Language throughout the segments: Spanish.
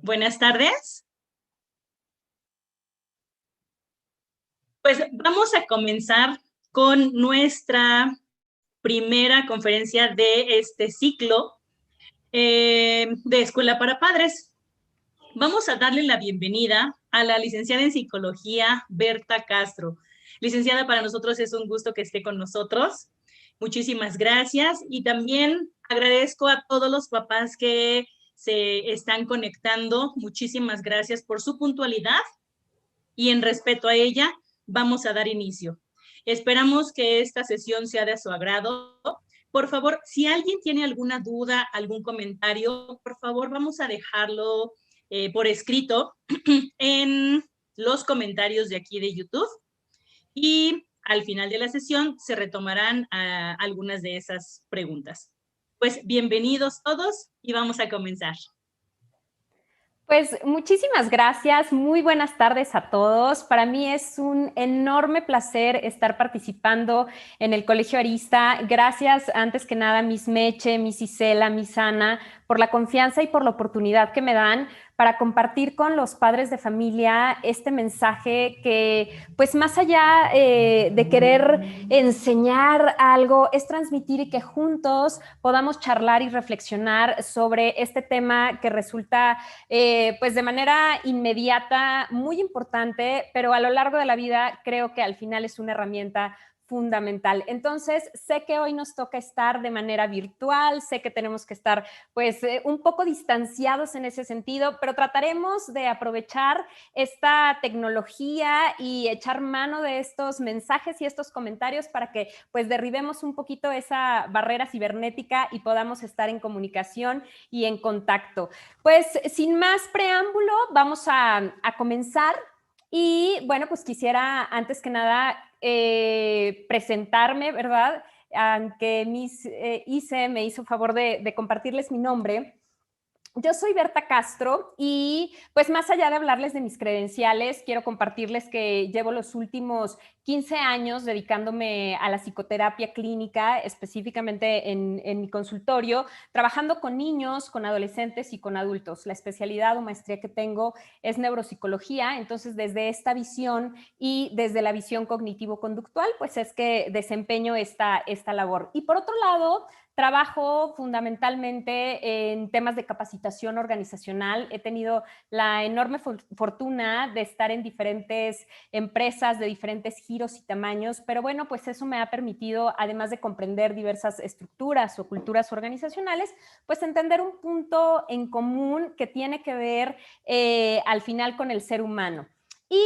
Buenas tardes. Pues vamos a comenzar con nuestra primera conferencia de este ciclo de Escuela para Padres. Vamos a darle la bienvenida a la licenciada en Psicología, Berta Castro. Licenciada, para nosotros es un gusto que esté con nosotros. Muchísimas gracias y también agradezco a todos los papás que se están conectando. Muchísimas gracias por su puntualidad y en respeto a ella vamos a dar inicio. Esperamos que esta sesión sea de su agrado. Por favor, si alguien tiene alguna duda, algún comentario, por favor vamos a dejarlo por escrito en los comentarios de aquí de YouTube y al final de la sesión se retomarán algunas de esas preguntas. Pues bienvenidos todos y vamos a comenzar. Pues muchísimas gracias, muy buenas tardes a todos. Para mí es un enorme placer estar participando en el Colegio Arista. Gracias antes que nada Miss Meche, Miss Isela, Miss Ana, por la confianza y por la oportunidad que me dan para compartir con los padres de familia este mensaje que, pues más allá de querer enseñar algo, es transmitir y que juntos podamos charlar y reflexionar sobre este tema que resulta pues de manera inmediata muy importante, pero a lo largo de la vida creo que al final es una herramienta fundamental. Entonces, sé que hoy nos toca estar de manera virtual, sé que tenemos que estar pues un poco distanciados en ese sentido, pero trataremos de aprovechar esta tecnología y echar mano de estos mensajes y estos comentarios para que pues derribemos un poquito esa barrera cibernética y podamos estar en comunicación y en contacto. Pues sin más preámbulo, vamos a comenzar. Y bueno, pues quisiera antes que nada presentarme, ¿verdad? Aunque Miss Ise me hizo favor de compartirles mi nombre. Yo soy Berta Castro y pues más allá de hablarles de mis credenciales, quiero compartirles que llevo los últimos 15 años dedicándome a la psicoterapia clínica, específicamente en mi consultorio, trabajando con niños, con adolescentes y con adultos. La especialidad o maestría que tengo es neuropsicología, entonces desde esta visión y desde la visión cognitivo-conductual, pues es que desempeño esta labor. Y por otro lado, trabajo fundamentalmente en temas de capacitación organizacional. He tenido la enorme fortuna de estar en diferentes empresas de diferentes giros y tamaños, pero bueno, pues eso me ha permitido, además de comprender diversas estructuras o culturas organizacionales, pues entender un punto en común que tiene que ver al final con el ser humano. Y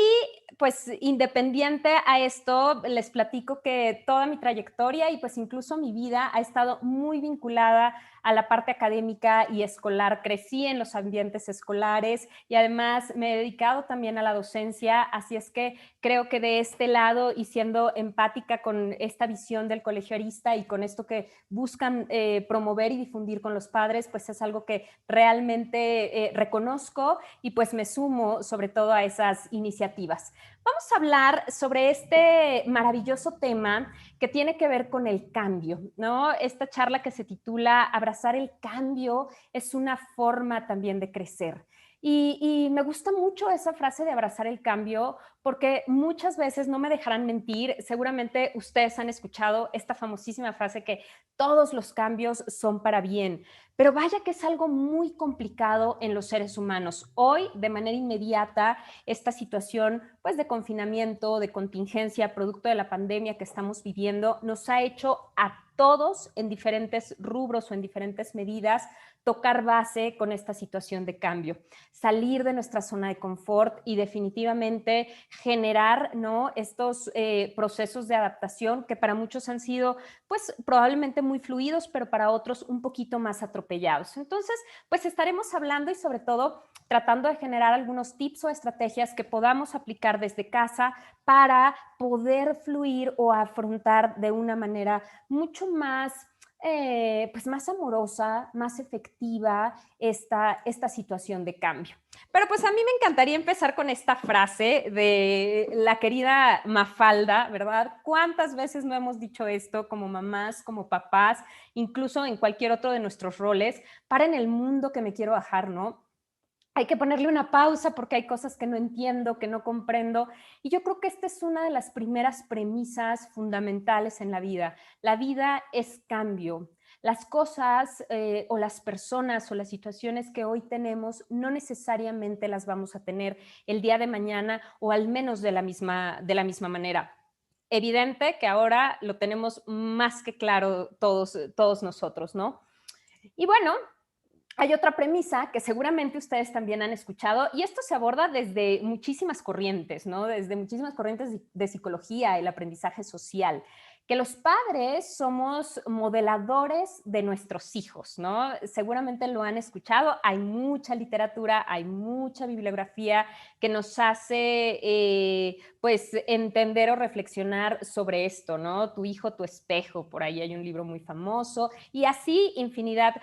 pues independiente a esto, les platico que toda mi trayectoria y pues incluso mi vida ha estado muy vinculada a la parte académica y escolar. Crecí en los ambientes escolares y además me he dedicado también a la docencia, así es que creo que de este lado y siendo empática con esta visión del Colegio Arista y con esto que buscan promover y difundir con los padres, pues es algo que realmente reconozco y pues me sumo sobre todo a esas iniciativas. Vamos a hablar sobre este maravilloso tema que tiene que ver con el cambio, ¿no? Esta charla que se titula Abrazar el cambio es una forma también de crecer. Y me gusta mucho esa frase de abrazar el cambio porque muchas veces, no me dejarán mentir, seguramente ustedes han escuchado esta famosísima frase que todos los cambios son para bien, pero vaya que es algo muy complicado en los seres humanos. Hoy, de manera inmediata, esta situación pues de confinamiento, de contingencia, producto de la pandemia que estamos viviendo, nos ha hecho a todos en diferentes rubros o en diferentes medidas tocar base con esta situación de cambio, salir de nuestra zona de confort y definitivamente generar, ¿no?, estos procesos de adaptación que para muchos han sido pues probablemente muy fluidos, pero para otros un poquito más atropellados. Entonces, pues estaremos hablando y sobre todo tratando de generar algunos tips o estrategias que podamos aplicar desde casa para poder fluir o afrontar de una manera mucho más pues más amorosa, más efectiva esta situación de cambio. Pero pues a mí me encantaría empezar con esta frase de la querida Mafalda, ¿verdad? ¿Cuántas veces no hemos dicho esto como mamás, como papás, incluso en cualquier otro de nuestros roles? Para en el mundo que me quiero bajar, ¿no? Hay que ponerle una pausa porque hay cosas que no entiendo, que no comprendo. Y yo creo que esta es una de las primeras premisas fundamentales en la vida. La vida es cambio. Las cosas o las personas o las situaciones que hoy tenemos no necesariamente las vamos a tener el día de mañana o al menos de la misma manera. Evidente que ahora lo tenemos más que claro todos nosotros, ¿no? Y bueno, hay otra premisa que seguramente ustedes también han escuchado y esto se aborda desde muchísimas corrientes, ¿no? Desde muchísimas corrientes de psicología, el aprendizaje social, que los padres somos modeladores de nuestros hijos, ¿no? Seguramente lo han escuchado, hay mucha literatura, hay mucha bibliografía que nos hace, pues, entender o reflexionar sobre esto, ¿no? Tu hijo, tu espejo, por ahí hay un libro muy famoso y así infinidad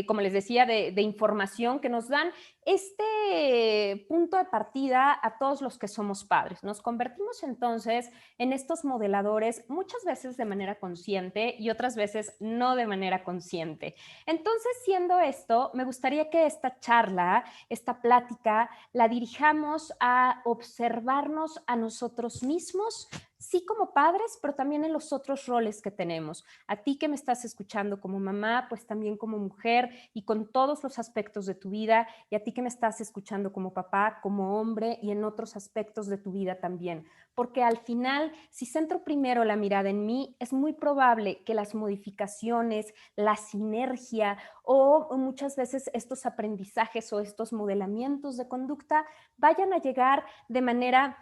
como les decía, de información que nos dan este punto de partida a todos los que somos padres. Nos convertimos entonces en estos modeladores muchas veces de manera consciente y otras veces no de manera consciente. Entonces, siendo esto, me gustaría que esta charla, esta plática, la dirijamos a observarnos a nosotros mismos, sí como padres, pero también en los otros roles que tenemos. A ti que me estás escuchando como mamá, pues también como mujer y con todos los aspectos de tu vida, y a ti que me estás escuchando como papá, como hombre y en otros aspectos de tu vida también. Porque al final, si centro primero la mirada en mí, es muy probable que las modificaciones, la sinergia o muchas veces estos aprendizajes o estos modelamientos de conducta vayan a llegar de manera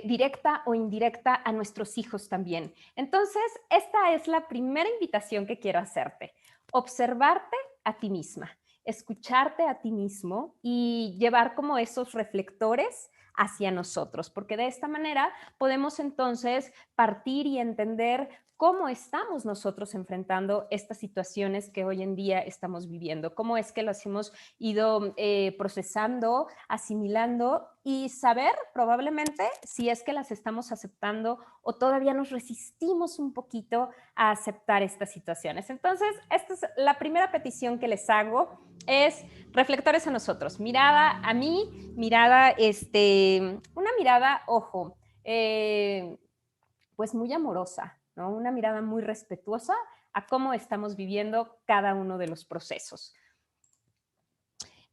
directa o indirecta a nuestros hijos también. Entonces, esta es la primera invitación que quiero hacerte. Observarte a ti misma, escucharte a ti mismo y llevar como esos reflectores hacia nosotros, porque de esta manera podemos entonces partir y entender cómo estamos nosotros enfrentando estas situaciones que hoy en día estamos viviendo, cómo es que las hemos ido procesando, asimilando y saber probablemente si es que las estamos aceptando o todavía nos resistimos un poquito a aceptar estas situaciones. Entonces, esta es la primera petición que les hago, es reflectores a nosotros, mirada a mí, mirada, una mirada, ojo, pues muy amorosa, ¿no? Una mirada muy respetuosa a cómo estamos viviendo cada uno de los procesos.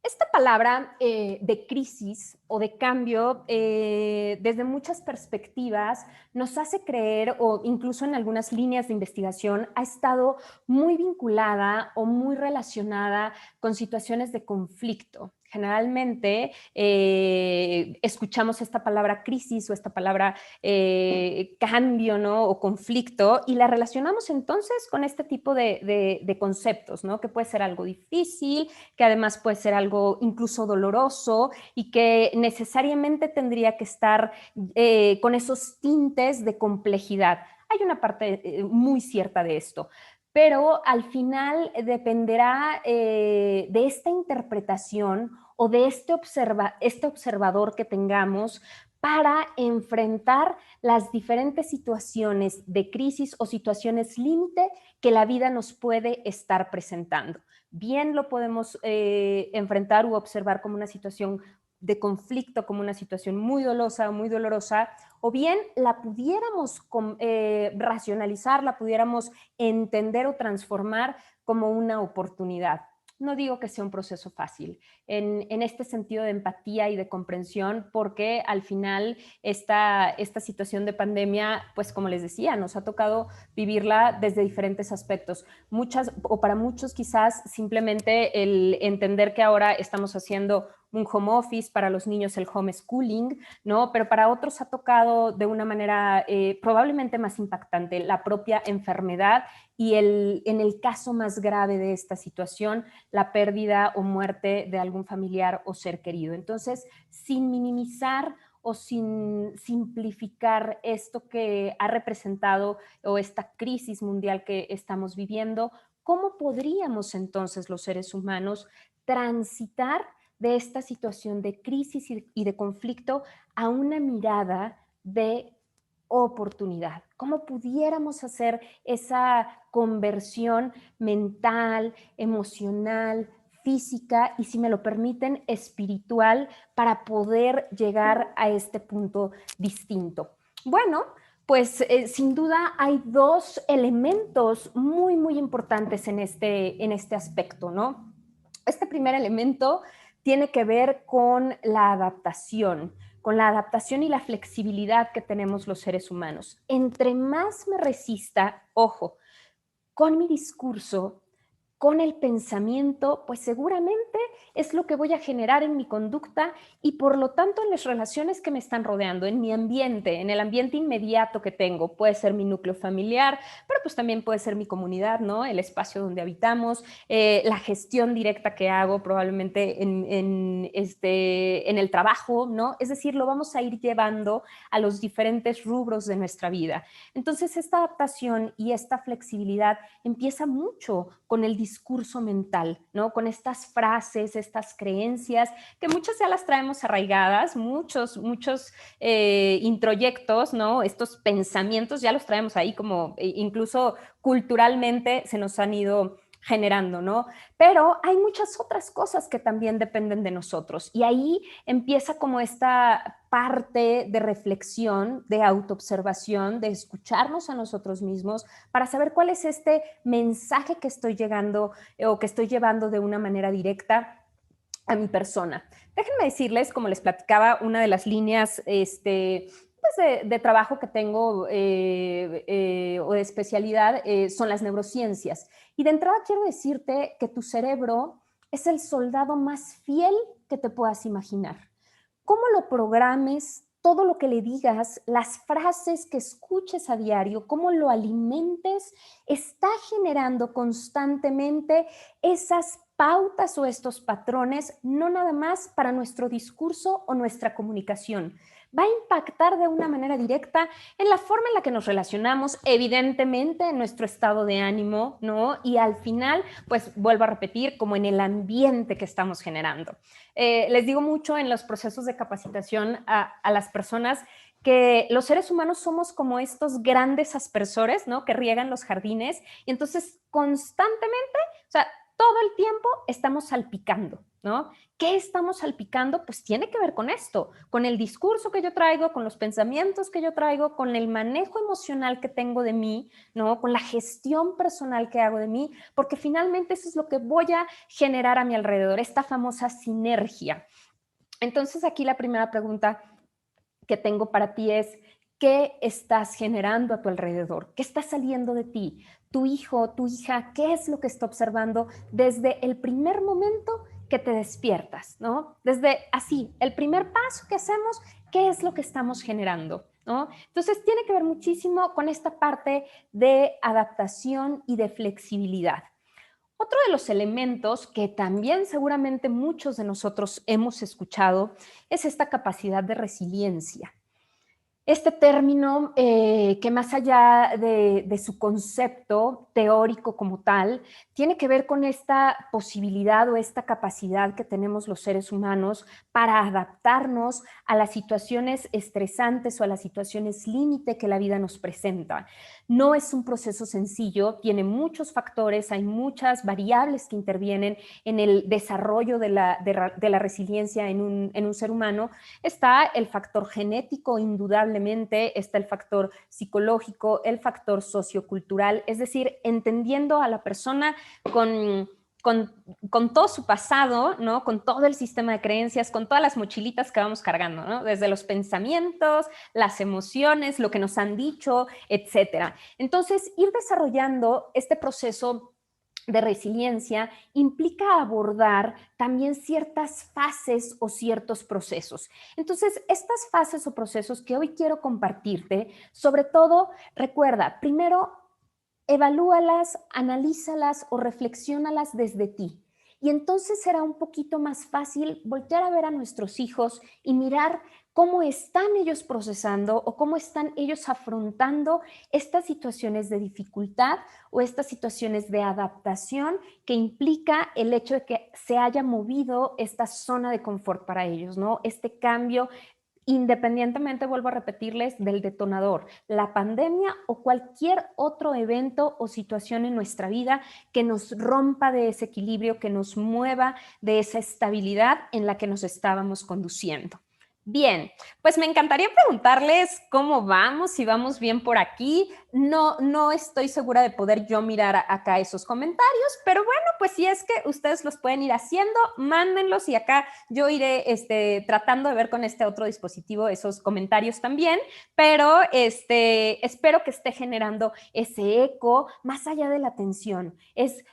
Esta palabra de crisis o de cambio, desde muchas perspectivas, nos hace creer, o incluso en algunas líneas de investigación, ha estado muy vinculada o muy relacionada con situaciones de conflicto. Generalmente escuchamos esta palabra crisis o esta palabra cambio, ¿no? O conflicto y la relacionamos entonces con este tipo de conceptos, ¿no? Que puede ser algo difícil, que además puede ser algo incluso doloroso y que necesariamente tendría que estar con esos tintes de complejidad. Hay una parte muy cierta de esto, pero al final dependerá de esta interpretación o de este observador que tengamos para enfrentar las diferentes situaciones de crisis o situaciones límite que la vida nos puede estar presentando. Bien lo podemos enfrentar u observar como una situación de conflicto, como una situación muy dolosa, muy dolorosa, o bien la pudiéramos racionalizar, la pudiéramos entender o transformar como una oportunidad. no digo que sea un proceso fácil en este sentido de empatía y de comprensión, porque al final esta situación de pandemia, pues como les decía, nos ha tocado vivirla desde diferentes aspectos. Muchas, o para muchos quizás simplemente el entender que ahora estamos haciendo un home office, para los niños el homeschooling, ¿no? Pero para otros ha tocado de una manera probablemente más impactante la propia enfermedad y en el caso más grave de esta situación, la pérdida o muerte de algún familiar o ser querido. Entonces, sin minimizar o sin simplificar esto que ha representado o esta crisis mundial que estamos viviendo, ¿cómo podríamos entonces los seres humanos transitar de esta situación de crisis y de conflicto a una mirada de oportunidad? ¿Cómo pudiéramos hacer esa conversión mental, emocional, física y, si me lo permiten, espiritual para poder llegar a este punto distinto? Bueno, pues sin duda hay dos elementos muy, muy importantes en este aspecto, ¿no? Este primer elemento tiene que ver con la adaptación y la flexibilidad que tenemos los seres humanos. Entre más me resista, ojo, con mi discurso, con el pensamiento, pues seguramente es lo que voy a generar en mi conducta y por lo tanto en las relaciones que me están rodeando, en mi ambiente, en el ambiente inmediato que tengo. Puede ser mi núcleo familiar, pero pues también puede ser mi comunidad, ¿no? El espacio donde habitamos, la gestión directa que hago probablemente en el trabajo, ¿no? Es decir, lo vamos a ir llevando a los diferentes rubros de nuestra vida. Entonces, esta adaptación y esta flexibilidad empieza mucho con el discurso mental, ¿no? Con estas frases, estas creencias, que muchas ya las traemos arraigadas, muchos introyectos, ¿no? Estos pensamientos ya los traemos ahí como incluso culturalmente se nos han ido generando, ¿no? Pero hay muchas otras cosas que también dependen de nosotros y ahí empieza como esta parte de reflexión, de autoobservación, de escucharnos a nosotros mismos para saber cuál es este mensaje que estoy llegando o que estoy llevando de una manera directa a mi persona. Déjenme decirles, como les platicaba, una de las líneas pues de trabajo que tengo o de especialidad son las neurociencias. Y de entrada quiero decirte que tu cerebro es el soldado más fiel que te puedas imaginar. Cómo lo programes, todo lo que le digas, las frases que escuches a diario, cómo lo alimentes, está generando constantemente esas pautas o estos patrones, no nada más para nuestro discurso o nuestra comunicación. Va a impactar de una manera directa en la forma en la que nos relacionamos, evidentemente en nuestro estado de ánimo, ¿no? Y al final, pues vuelvo a repetir, como en el ambiente que estamos generando. Les digo mucho en los procesos de capacitación a las personas que los seres humanos somos como estos grandes aspersores, ¿no? Que riegan los jardines y entonces constantemente, o sea, todo el tiempo estamos salpicando, ¿no? ¿Qué estamos salpicando? Pues tiene que ver con esto, con el discurso que yo traigo, con los pensamientos que yo traigo, con el manejo emocional que tengo de mí, ¿no? Con la gestión personal que hago de mí, porque finalmente eso es lo que voy a generar a mi alrededor, esta famosa sinergia. Entonces aquí la primera pregunta que tengo para ti es, ¿qué estás generando a tu alrededor? ¿Qué está saliendo de ti? Tu hijo, tu hija, ¿qué es lo que está observando desde el primer momento que te despiertas, ¿no? Desde así, el primer paso que hacemos, ¿qué es lo que estamos generando? ¿No? Entonces tiene que ver muchísimo con esta parte de adaptación y de flexibilidad. Otro de los elementos que también seguramente muchos de nosotros hemos escuchado es esta capacidad de resiliencia. Este término que más allá de su concepto teórico como tal, tiene que ver con esta posibilidad o esta capacidad que tenemos los seres humanos para adaptarnos a las situaciones estresantes o a las situaciones límite que la vida nos presenta. No es un proceso sencillo, tiene muchos factores, hay muchas variables que intervienen en el desarrollo de la resiliencia en un ser humano. Está el factor genético, indudablemente, está el factor psicológico, el factor sociocultural, es decir, entendiendo a la persona con con todo su pasado, ¿no? Con todo el sistema de creencias, con todas las mochilitas que vamos cargando, ¿no? Desde los pensamientos, las emociones, lo que nos han dicho, etcétera. Entonces, ir desarrollando este proceso de resiliencia implica abordar también ciertas fases o ciertos procesos. Entonces, estas fases o procesos que hoy quiero compartirte, sobre todo, recuerda, primero, evalúalas, analízalas o reflexiónalas desde ti. Y entonces será un poquito más fácil voltear a ver a nuestros hijos y mirar cómo están ellos procesando o cómo están ellos afrontando estas situaciones de dificultad o estas situaciones de adaptación que implica el hecho de que se haya movido esta zona de confort para ellos, ¿no? Este cambio, independientemente, vuelvo a repetirles, del detonador, la pandemia o cualquier otro evento o situación en nuestra vida que nos rompa de ese equilibrio, que nos mueva de esa estabilidad en la que nos estábamos conduciendo. Bien, pues me encantaría preguntarles cómo vamos, si vamos bien por aquí. No estoy segura de poder yo mirar acá esos comentarios, pero bueno, pues si es que ustedes los pueden ir haciendo, mándenlos y acá yo iré tratando de ver con este otro dispositivo esos comentarios también, pero espero que esté generando ese eco más allá de la atención. Es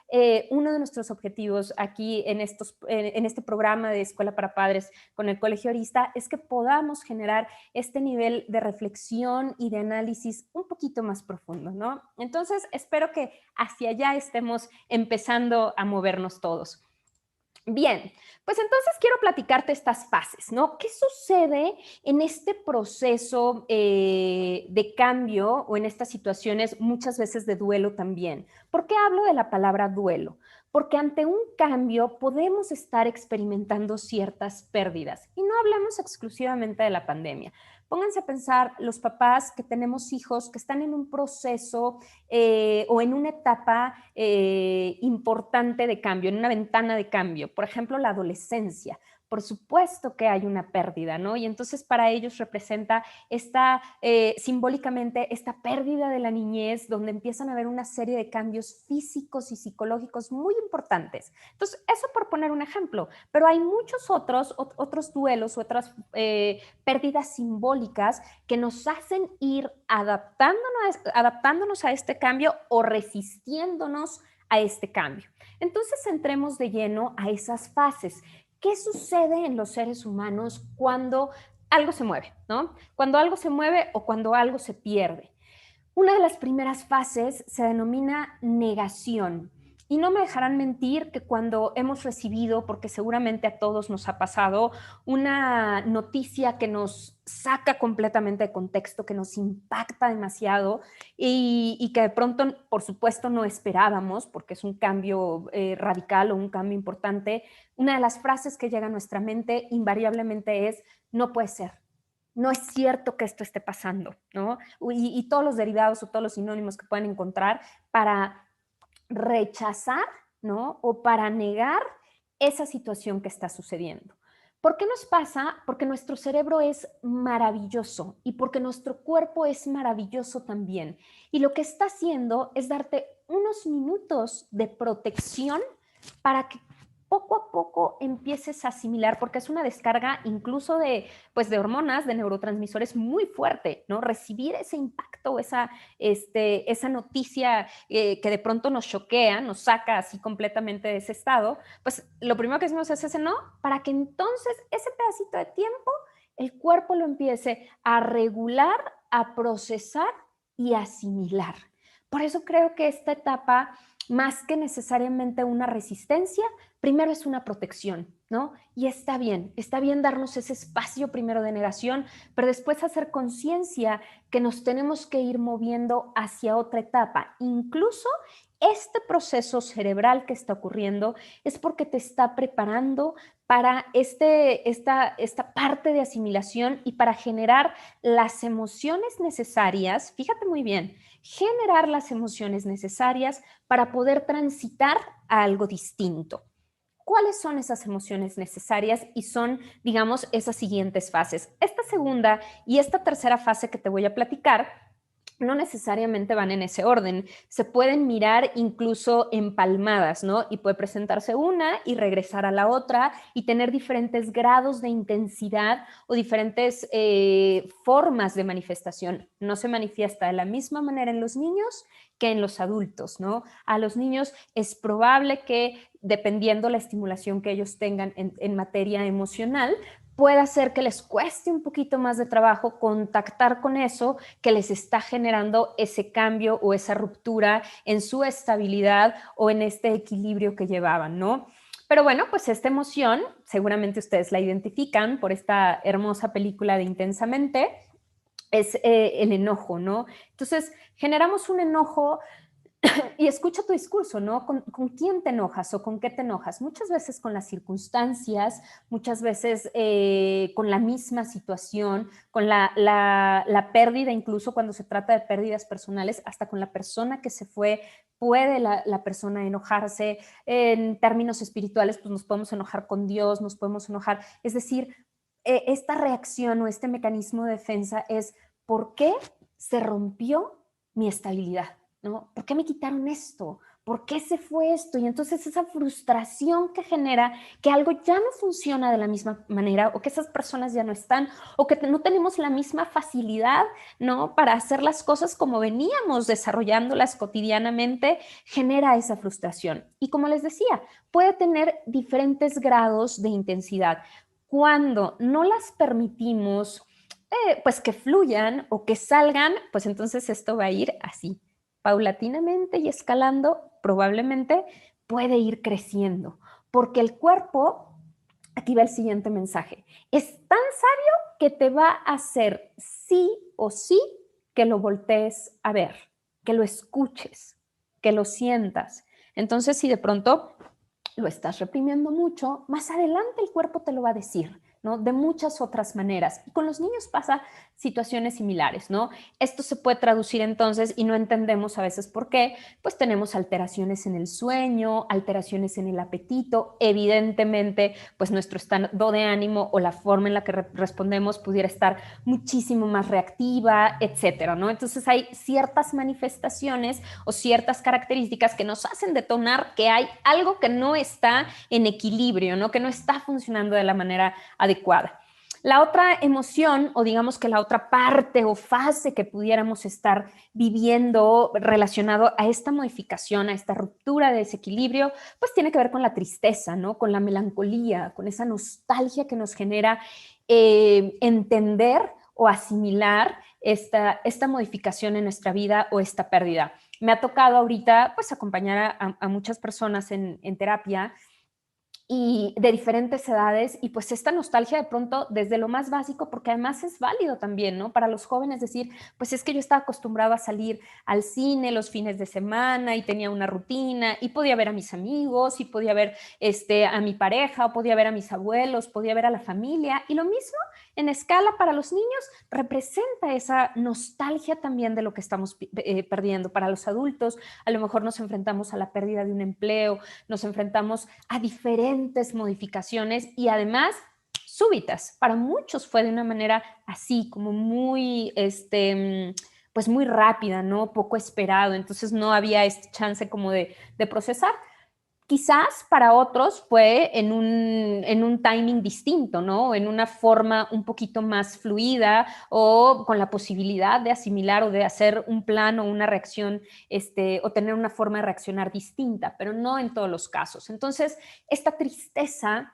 uno de nuestros objetivos aquí en este programa de Escuela para Padres con el Colegio Arista, es que podamos generar este nivel de reflexión y de análisis un poquito más profundo, ¿no? Entonces, espero que hacia allá estemos empezando a movernos todos. Bien, pues entonces quiero platicarte estas fases, ¿no? ¿Qué sucede en este proceso de cambio o en estas situaciones muchas veces de duelo también? ¿Por qué hablo de la palabra duelo? Porque ante un cambio podemos estar experimentando ciertas pérdidas y no hablemos exclusivamente de la pandemia. Pónganse a pensar los papás que tenemos hijos que están en un proceso o en una etapa importante de cambio, en una ventana de cambio. Por ejemplo, la adolescencia. Por supuesto que hay una pérdida, ¿no? Y entonces para ellos representa simbólicamente esta pérdida de la niñez, donde empiezan a haber una serie de cambios físicos y psicológicos muy importantes. Entonces, eso por poner un ejemplo, pero hay muchos otros duelos, otras pérdidas simbólicas que nos hacen ir adaptándonos a este cambio o resistiéndonos a este cambio. Entonces, entremos de lleno a esas fases. ¿Qué sucede en los seres humanos cuando algo se mueve, ¿no? Cuando algo se mueve o cuando algo se pierde. Una de las primeras fases se denomina negación. Y no me dejarán mentir que cuando hemos recibido, porque seguramente a todos nos ha pasado, una noticia que nos saca completamente de contexto, que nos impacta demasiado y que de pronto, por supuesto, no esperábamos, porque es un cambio radical o un cambio importante, una de las frases que llega a nuestra mente invariablemente es: no puede ser. No es cierto que esto esté pasando, ¿no? Y todos los derivados o todos los sinónimos que pueden encontrar para rechazar, ¿no? O para negar esa situación que está sucediendo. ¿Por qué nos pasa? Porque nuestro cerebro es maravilloso y porque nuestro cuerpo es maravilloso también. Y lo que está haciendo es darte unos minutos de protección para que poco a poco empieces a asimilar, porque es una descarga incluso pues de hormonas, de neurotransmisores muy fuerte, ¿no? Recibir ese impacto, esa noticia que de pronto nos choquea, nos saca así completamente de ese estado, pues lo primero que hacemos es ese no, para que entonces ese pedacito de tiempo el cuerpo lo empiece a regular, a procesar y a asimilar. Por eso creo que esta etapa, más que necesariamente una resistencia, primero es una protección, ¿no? Y está bien darnos ese espacio primero de negación, pero después hacer conciencia que nos tenemos que ir moviendo hacia otra etapa. Incluso este proceso cerebral que está ocurriendo es porque te está preparando para esta parte de asimilación y para generar las emociones necesarias, fíjate muy bien, generar las emociones necesarias para poder transitar a algo distinto. ¿Cuáles son esas emociones necesarias? Y son, digamos, esas siguientes fases. Esta segunda y esta tercera fase que te voy a platicar no necesariamente van en ese orden. Se pueden mirar incluso empalmadas, ¿no? Y puede presentarse una y regresar a la otra y tener diferentes grados de intensidad o diferentes formas de manifestación. No se manifiesta de la misma manera en los niños que en los adultos, ¿no? A los niños es probable que, dependiendo la estimulación que ellos tengan en materia emocional, pueda ser que les cueste un poquito más de trabajo contactar con eso que les está generando ese cambio o esa ruptura en su estabilidad o en este equilibrio que llevaban, ¿no? Pero bueno, pues esta emoción, seguramente ustedes la identifican por esta hermosa película de Intensamente, es el enojo, ¿no? Entonces, generamos un enojo y escucha tu discurso, ¿no? ¿Con quién te enojas o con qué te enojas? Muchas veces con las circunstancias, muchas veces con la misma situación, con la pérdida, incluso cuando se trata de pérdidas personales, hasta con la persona que se fue, puede la persona enojarse. En términos espirituales, pues nos podemos enojar con Dios, nos podemos enojar. Es decir, esta reacción o este mecanismo de defensa es ¿por qué se rompió mi estabilidad? ¿No? ¿Por qué me quitaron esto? ¿Por qué se fue esto? Y entonces esa frustración que genera que algo ya no funciona de la misma manera o que esas personas ya no están o que no tenemos la misma facilidad, ¿no? Para hacer las cosas como veníamos desarrollándolas cotidianamente, genera esa frustración. Y como les decía, puede tener diferentes grados de intensidad. Cuando no las permitimos, pues que fluyan o que salgan, pues entonces esto va a ir así paulatinamente y escalando, probablemente puede ir creciendo, porque el cuerpo, aquí va el siguiente mensaje, es tan sabio que te va a hacer sí o sí que lo voltees a ver, que lo escuches, que lo sientas. Entonces, si de pronto lo estás reprimiendo mucho, más adelante el cuerpo te lo va a decir, ¿no? De muchas otras maneras. Y con los niños pasa situaciones similares, ¿no? Esto se puede traducir entonces y no entendemos a veces por qué, pues tenemos alteraciones en el sueño, alteraciones en el apetito, evidentemente, pues nuestro estado de ánimo o la forma en la que respondemos pudiera estar muchísimo más reactiva, etcétera, ¿no? Entonces hay ciertas manifestaciones o ciertas características que nos hacen detonar que hay algo que no está en equilibrio, ¿no? Que no está funcionando de la manera adecuada. La otra emoción, o digamos que la otra parte o fase que pudiéramos estar viviendo relacionado a esta modificación, a esta ruptura de desequilibrio, pues tiene que ver con la tristeza, ¿no? Con la melancolía, con esa nostalgia que nos genera entender o asimilar esta modificación en nuestra vida o esta pérdida. Me ha tocado ahorita pues acompañar a muchas personas en terapia y de diferentes edades y pues esta nostalgia de pronto desde lo más básico, porque además es válido también, ¿no? Para los jóvenes decir, pues es que yo estaba acostumbrado a salir al cine los fines de semana y tenía una rutina y podía ver a mis amigos y podía ver a mi pareja o podía ver a mis abuelos, podía ver a la familia y lo mismo en escala para los niños representa esa nostalgia también de lo que estamos perdiendo. Para los adultos a lo mejor nos enfrentamos a la pérdida de un empleo, nos enfrentamos a diferentes modificaciones y además súbitas. Para muchos fue de una manera así, como muy, pues muy rápida, ¿no? Poco esperado. Entonces no había este chance como de procesar. Quizás para otros fue en un timing distinto, ¿no? En una forma un poquito más fluida o con la posibilidad de asimilar o de hacer un plan o una reacción, o tener una forma de reaccionar distinta, pero no en todos los casos. Entonces, esta tristeza,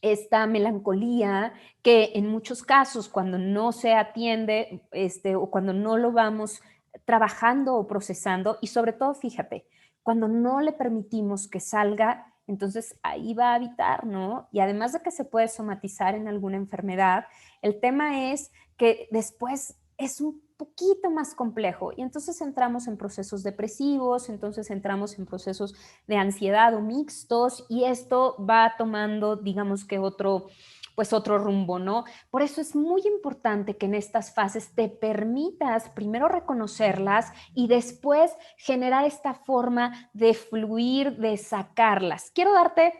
esta melancolía que en muchos casos cuando no se atiende o cuando no lo vamos trabajando o procesando y sobre todo, fíjate, cuando no le permitimos que salga, entonces ahí va a habitar, ¿no? Y además de que se puede somatizar en alguna enfermedad, el tema es que después es un poquito más complejo y entonces entramos en procesos depresivos, entonces entramos en procesos de ansiedad o mixtos y esto va tomando, digamos que otro rumbo, ¿no? Por eso es muy importante que en estas fases te permitas primero reconocerlas y después generar esta forma de fluir, de sacarlas. Quiero darte,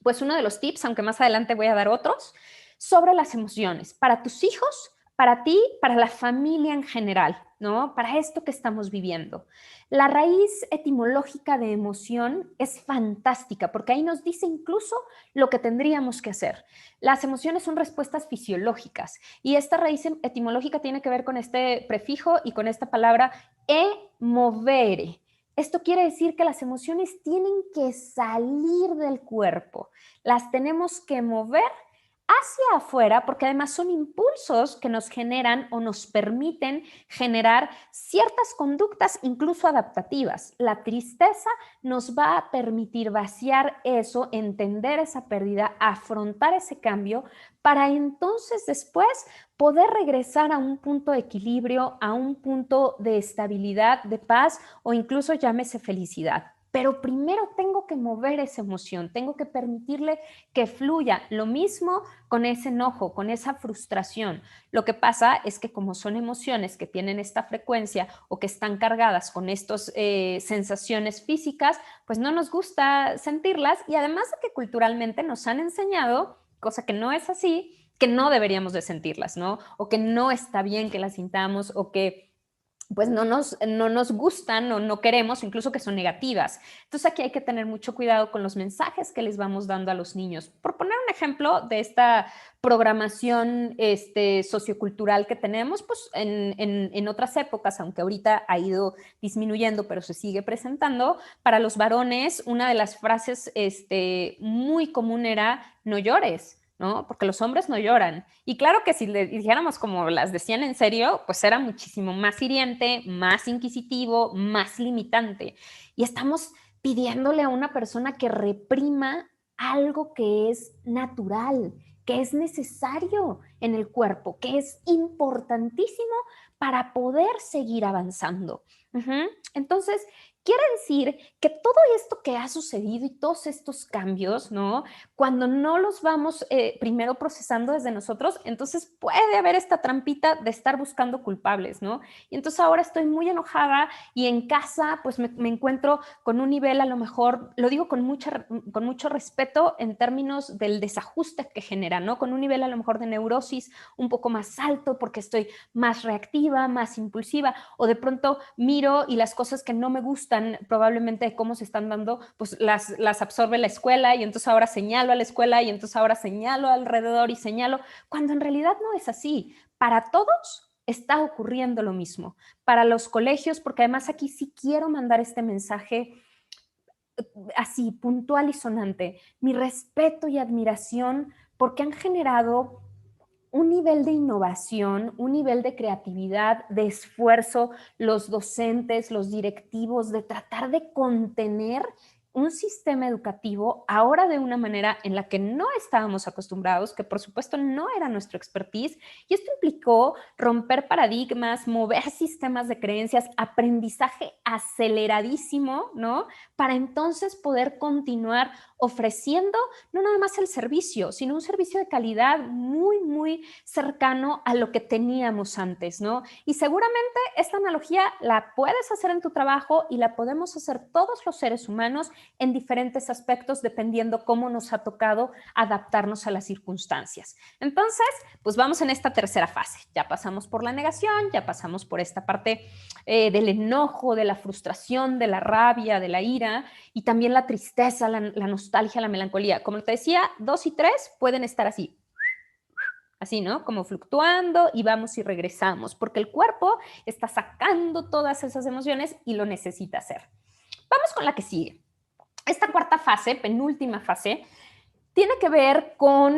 pues, uno de los tips, aunque más adelante voy a dar otros, sobre las emociones. Para tus hijos, para ti, para la familia en general, ¿no? Para esto que estamos viviendo. La raíz etimológica de emoción es fantástica porque ahí nos dice incluso lo que tendríamos que hacer. Las emociones son respuestas fisiológicas y esta raíz etimológica tiene que ver con este prefijo y con esta palabra movere. Esto quiere decir que las emociones tienen que salir del cuerpo, las tenemos que mover hacia afuera, porque además son impulsos que nos generan o nos permiten generar ciertas conductas, incluso adaptativas. La tristeza nos va a permitir vaciar eso, entender esa pérdida, afrontar ese cambio, para entonces después poder regresar a un punto de equilibrio, a un punto de estabilidad, de paz o incluso llámese felicidad. Pero primero tengo que mover esa emoción, tengo que permitirle que fluya. Lo mismo con ese enojo, con esa frustración. Lo que pasa es que como son emociones que tienen esta frecuencia o que están cargadas con estas sensaciones físicas, pues no nos gusta sentirlas y además de que culturalmente nos han enseñado, cosa que no es así, que no deberíamos de sentirlas, ¿no? O que no está bien que las sintamos o que pues no nos gustan o no queremos, incluso que son negativas. Entonces aquí hay que tener mucho cuidado con los mensajes que les vamos dando a los niños. Por poner un ejemplo de esta programación sociocultural que tenemos, pues en otras épocas, aunque ahorita ha ido disminuyendo, pero se sigue presentando, para los varones una de las frases muy común era no llores, ¿no? Porque los hombres no lloran. Y claro que si le dijéramos como las decían en serio, pues era muchísimo más hiriente, más inquisitivo, más limitante. Y estamos pidiéndole a una persona que reprima algo que es natural, que es necesario en el cuerpo, que es importantísimo para poder seguir avanzando. Entonces, quiere decir que todo esto que ha sucedido y todos estos cambios, ¿no? Cuando no los vamos primero procesando desde nosotros, entonces puede haber esta trampita de estar buscando culpables, ¿no? Y entonces ahora estoy muy enojada y en casa pues me encuentro con un nivel a lo mejor, lo digo con mucho respeto en términos del desajuste que genera, ¿no? Con un nivel a lo mejor de neurosis un poco más alto porque estoy más reactiva, más impulsiva o de pronto miro y las cosas que no me gustan probablemente de cómo se están dando, pues las absorbe la escuela y entonces ahora señalo a la escuela y entonces ahora señalo alrededor y señalo, cuando en realidad no es así. Para todos está ocurriendo lo mismo. Para los colegios, porque además aquí sí quiero mandar este mensaje así, puntual y sonante, mi respeto y admiración porque han generado un nivel de innovación, un nivel de creatividad, de esfuerzo, los docentes, los directivos, de tratar de contener un sistema educativo ahora de una manera en la que no estábamos acostumbrados, que por supuesto no era nuestro expertise, y esto implicó romper paradigmas, mover sistemas de creencias, aprendizaje aceleradísimo, ¿no? Para entonces poder continuar ofreciendo no nada más el servicio, sino un servicio de calidad muy, muy cercano a lo que teníamos antes, ¿no? Y seguramente esta analogía la puedes hacer en tu trabajo y la podemos hacer todos los seres humanos en diferentes aspectos dependiendo cómo nos ha tocado adaptarnos a las circunstancias. Entonces, pues vamos en esta tercera fase. Ya pasamos por la negación, ya pasamos por esta parte del enojo, de la frustración, de la rabia, de la ira y también la tristeza, la nostalgia, la melancolía. Como te decía, 2 y 3 pueden estar así, ¿no? Como fluctuando y vamos y regresamos, porque el cuerpo está sacando todas esas emociones y lo necesita hacer. Vamos con la que sigue. Esta cuarta fase, penúltima fase, tiene que ver con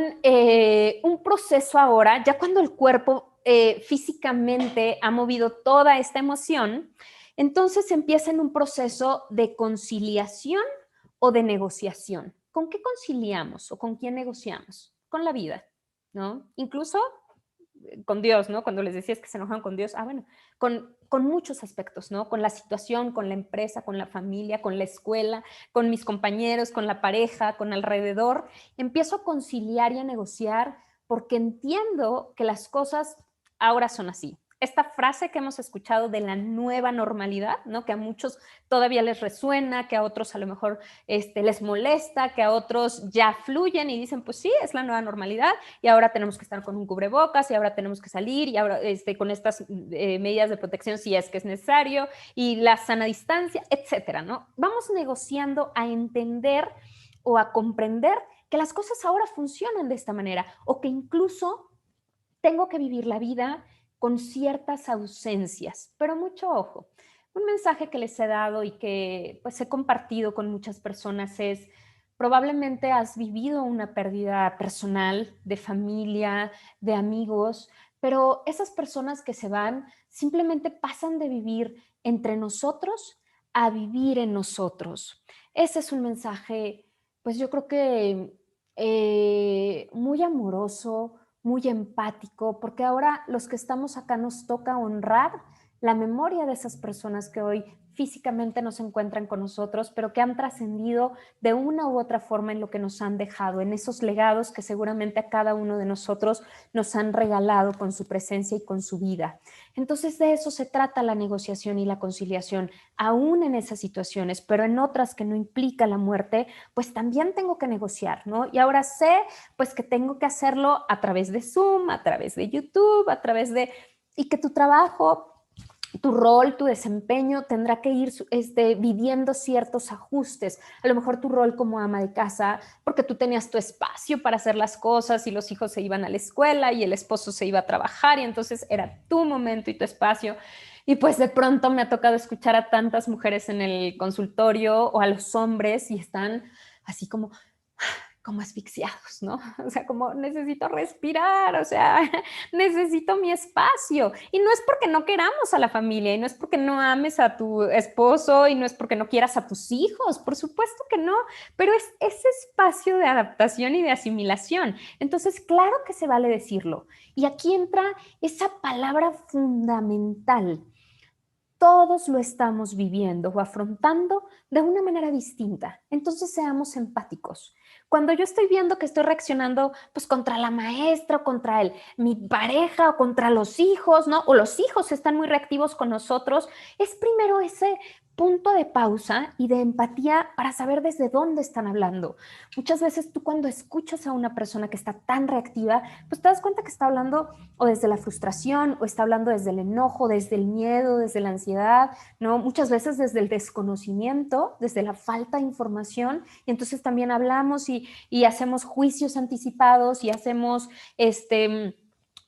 un proceso ahora, ya cuando el cuerpo físicamente ha movido toda esta emoción, entonces empieza en un proceso de conciliación o de negociación. ¿Con qué conciliamos o con quién negociamos? Con la vida, ¿no? Incluso con Dios, ¿no? Cuando les decías que se enojan con Dios, bueno, con muchos aspectos, ¿no? Con la situación, con la empresa, con la familia, con la escuela, con mis compañeros, con la pareja, con alrededor. Empiezo a conciliar y a negociar porque entiendo que las cosas ahora son así. esta frase que hemos escuchado de la nueva normalidad, ¿no? Que a muchos todavía les resuena, que a otros a lo mejor les molesta, que a otros ya fluyen y dicen, pues sí, es la nueva normalidad y ahora tenemos que estar con un cubrebocas y ahora tenemos que salir y ahora con estas medidas de protección si es que es necesario y la sana distancia, etcétera, ¿no? Vamos negociando a entender o a comprender que las cosas ahora funcionan de esta manera o que incluso tengo que vivir la vida con ciertas ausencias, pero mucho ojo. Un mensaje que les he dado y que pues he compartido con muchas personas es, probablemente has vivido una pérdida personal, de familia, de amigos, pero esas personas que se van simplemente pasan de vivir entre nosotros a vivir en nosotros. Ese es un mensaje, pues yo creo que muy amoroso, muy empático, porque ahora los que estamos acá nos toca honrar la memoria de esas personas que hoy físicamente no se encuentran con nosotros, pero que han trascendido de una u otra forma en lo que nos han dejado, en esos legados que seguramente a cada uno de nosotros nos han regalado con su presencia y con su vida. Entonces de eso se trata la negociación y la conciliación, aún en esas situaciones, pero en otras que no implica la muerte, pues también tengo que negociar, ¿no? Y ahora sé pues que tengo que hacerlo a través de Zoom, a través de YouTube, a través de... y que tu trabajo, tu rol, tu desempeño tendrá que ir viviendo ciertos ajustes. A lo mejor tu rol como ama de casa, porque tú tenías tu espacio para hacer las cosas y los hijos se iban a la escuela y el esposo se iba a trabajar y entonces era tu momento y tu espacio. Y pues de pronto me ha tocado escuchar a tantas mujeres en el consultorio o a los hombres y están así como asfixiados, ¿no? O sea, como necesito respirar, o sea, necesito mi espacio. Y no es porque no queramos a la familia, y no es porque no ames a tu esposo, y no es porque no quieras a tus hijos, por supuesto que no, pero es ese espacio de adaptación y de asimilación. Entonces, claro que se vale decirlo. Y aquí entra esa palabra fundamental. Todos lo estamos viviendo o afrontando de una manera distinta. Entonces seamos empáticos. Cuando yo estoy viendo que estoy reaccionando pues contra la maestra o contra mi pareja o contra los hijos, ¿no? O los hijos están muy reactivos con nosotros, es primero ese punto de pausa y de empatía para saber desde dónde están hablando. Muchas veces tú cuando escuchas a una persona que está tan reactiva, pues te das cuenta que está hablando o desde la frustración o está hablando desde el enojo, desde el miedo, desde la ansiedad, ¿no? Muchas veces desde el desconocimiento, desde la falta de información. Y entonces también hablamos y hacemos juicios anticipados y hacemos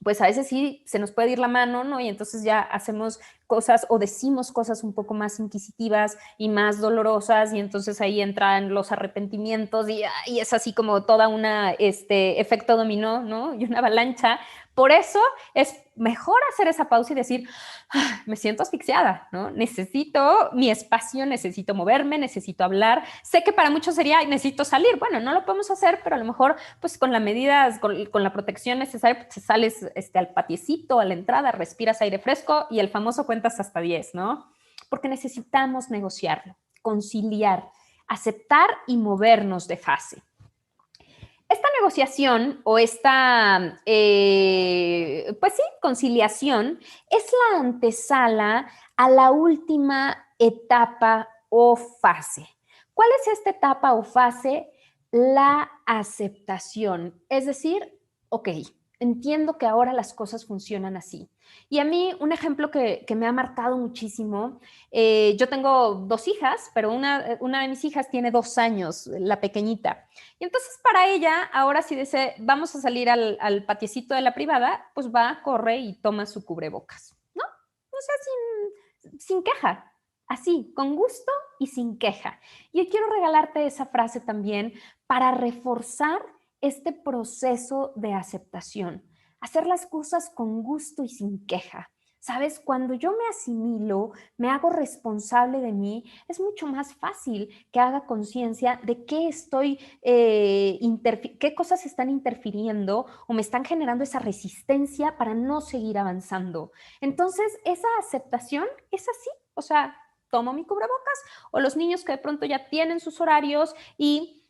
pues a veces sí se nos puede ir la mano, ¿no? Y entonces ya hacemos cosas o decimos cosas un poco más inquisitivas y más dolorosas y entonces ahí entran los arrepentimientos y es así como toda una efecto dominó, ¿no? Y una avalancha. Por eso es mejor hacer esa pausa y decir, me siento asfixiada, ¿no? Necesito mi espacio, necesito moverme, necesito hablar. Sé que para muchos sería, necesito salir. Bueno, no lo podemos hacer, pero a lo mejor, pues con las medidas, con la protección necesaria, pues sales al patiecito, a la entrada, respiras aire fresco y el famoso cuentas hasta 10, ¿no? Porque necesitamos negociarlo, conciliar, aceptar y movernos de fase. Esta negociación o esta, pues sí, conciliación es la antesala a la última etapa o fase. ¿Cuál es esta etapa o fase? La aceptación. Es decir, ok, entiendo que ahora las cosas funcionan así. Y a mí un ejemplo que me ha marcado muchísimo, yo tengo 2 hijas, pero una de mis hijas tiene 2 años, la pequeñita. Y entonces para ella, ahora si dice, vamos a salir al patiecito de la privada, pues va, corre y toma su cubrebocas, ¿no? O sea, sin queja, así, con gusto y sin queja. Y yo quiero regalarte esa frase también para reforzar este proceso de aceptación. Hacer las cosas con gusto y sin queja. ¿Sabes? Cuando yo me asimilo, me hago responsable de mí, es mucho más fácil que haga conciencia de qué cosas están interfiriendo o me están generando esa resistencia para no seguir avanzando. Entonces, esa aceptación es así, o sea, tomo mi cubrebocas o los niños que de pronto ya tienen sus horarios y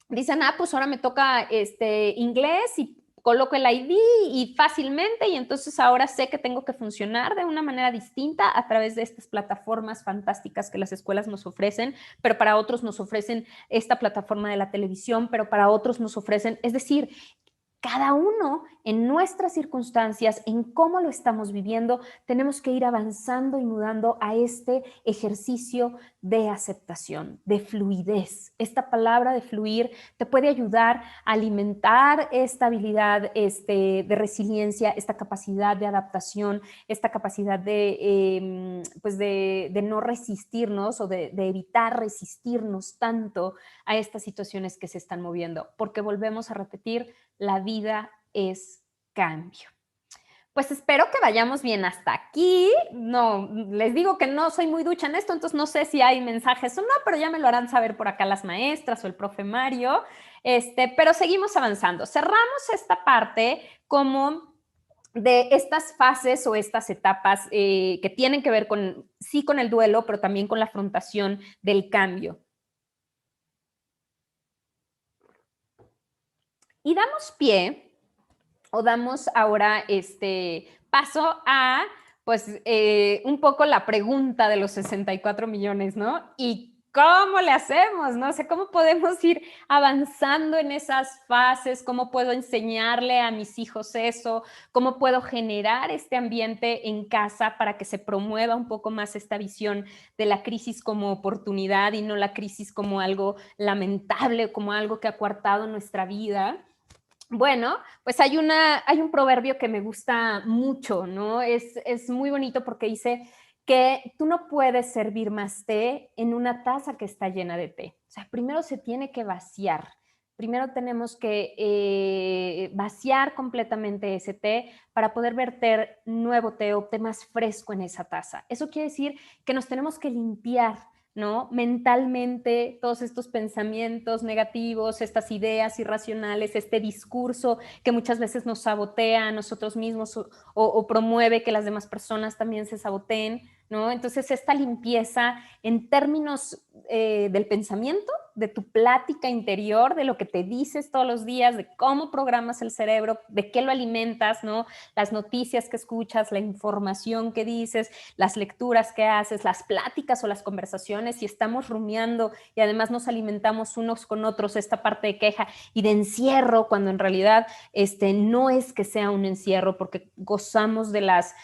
dicen, pues ahora me toca inglés y coloco el ID y fácilmente, y entonces ahora sé que tengo que funcionar de una manera distinta a través de estas plataformas fantásticas que las escuelas nos ofrecen, pero para otros nos ofrecen esta plataforma de la televisión, pero para otros nos ofrecen, es decir, cada uno en nuestras circunstancias, en cómo lo estamos viviendo, tenemos que ir avanzando y mudando a este ejercicio de aceptación, de fluidez. Esta palabra de fluir te puede ayudar a alimentar esta habilidad de resiliencia, esta capacidad de adaptación, esta capacidad pues de no resistirnos o de evitar resistirnos tanto a estas situaciones que se están moviendo, porque volvemos a repetir, la vida es cambio. Pues espero que vayamos bien hasta aquí. No, les digo que no soy muy ducha en esto, entonces no sé si hay mensajes o no, pero ya me lo harán saber por acá las maestras o el profe Mario. Pero seguimos avanzando. Cerramos esta parte como de estas fases o estas etapas que tienen que ver con, sí, con el duelo, pero también con la afrontación del cambio. Y damos pie, o damos ahora paso a, pues, un poco la pregunta de los 64 millones, ¿no? ¿Y cómo le hacemos, no? O sea, ¿cómo podemos ir avanzando en esas fases? ¿Cómo puedo enseñarle a mis hijos eso? ¿Cómo puedo generar este ambiente en casa para que se promueva un poco más esta visión de la crisis como oportunidad y no la crisis como algo lamentable, como algo que ha coartado nuestra vida? Bueno, pues hay un proverbio que me gusta mucho, ¿no? Es muy bonito porque dice que tú no puedes servir más té en una taza que está llena de té. O sea, primero se tiene que vaciar. Primero tenemos que vaciar completamente ese té para poder verter nuevo té o té más fresco en esa taza. Eso quiere decir que nos tenemos que limpiar, ¿no? Mentalmente, todos estos pensamientos negativos, estas ideas irracionales, este discurso que muchas veces nos sabotea a nosotros mismos o promueve que las demás personas también se saboteen, ¿no? Entonces, esta limpieza en términos del pensamiento, de tu plática interior, de lo que te dices todos los días, de cómo programas el cerebro, de qué lo alimentas, ¿no? Las noticias que escuchas, la información que dices, las lecturas que haces, las pláticas o las conversaciones, si estamos rumiando y además nos alimentamos unos con otros, esta parte de queja y de encierro, cuando en realidad no es que sea un encierro, porque gozamos de las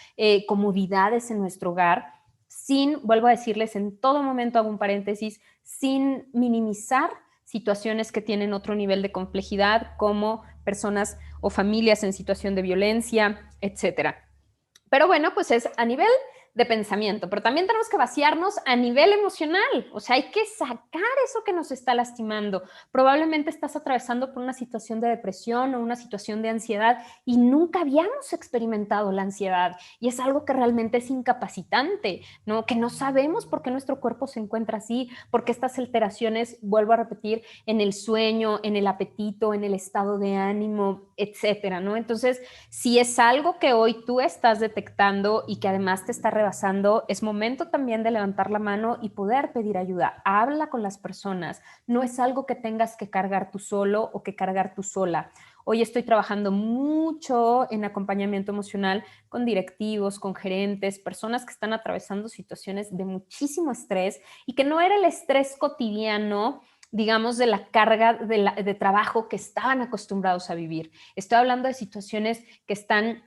comodidades en nuestro hogar, sin, vuelvo a decirles, en todo momento hago un paréntesis, sin minimizar situaciones que tienen otro nivel de complejidad, como personas o familias en situación de violencia, etcétera. Pero bueno, pues es a nivel de pensamiento, pero también tenemos que vaciarnos a nivel emocional, o sea, hay que sacar eso que nos está lastimando. Probablemente estás atravesando por una situación de depresión o una situación de ansiedad y nunca habíamos experimentado la ansiedad y es algo que realmente es incapacitante, ¿no? Que no sabemos por qué nuestro cuerpo se encuentra así, porque estas alteraciones, vuelvo a repetir, en el sueño, en el apetito, en el estado de ánimo, etcétera, ¿no? Entonces, si es algo que hoy tú estás detectando y que además te está rebasando, es momento también de levantar la mano y poder pedir ayuda. Habla con las personas. No es algo que tengas que cargar tú solo o que cargar tú sola. Hoy estoy trabajando mucho en acompañamiento emocional con directivos, con gerentes, personas que están atravesando situaciones de muchísimo estrés y que no era el estrés cotidiano, digamos, de la carga de trabajo que estaban acostumbrados a vivir. Estoy hablando de situaciones que están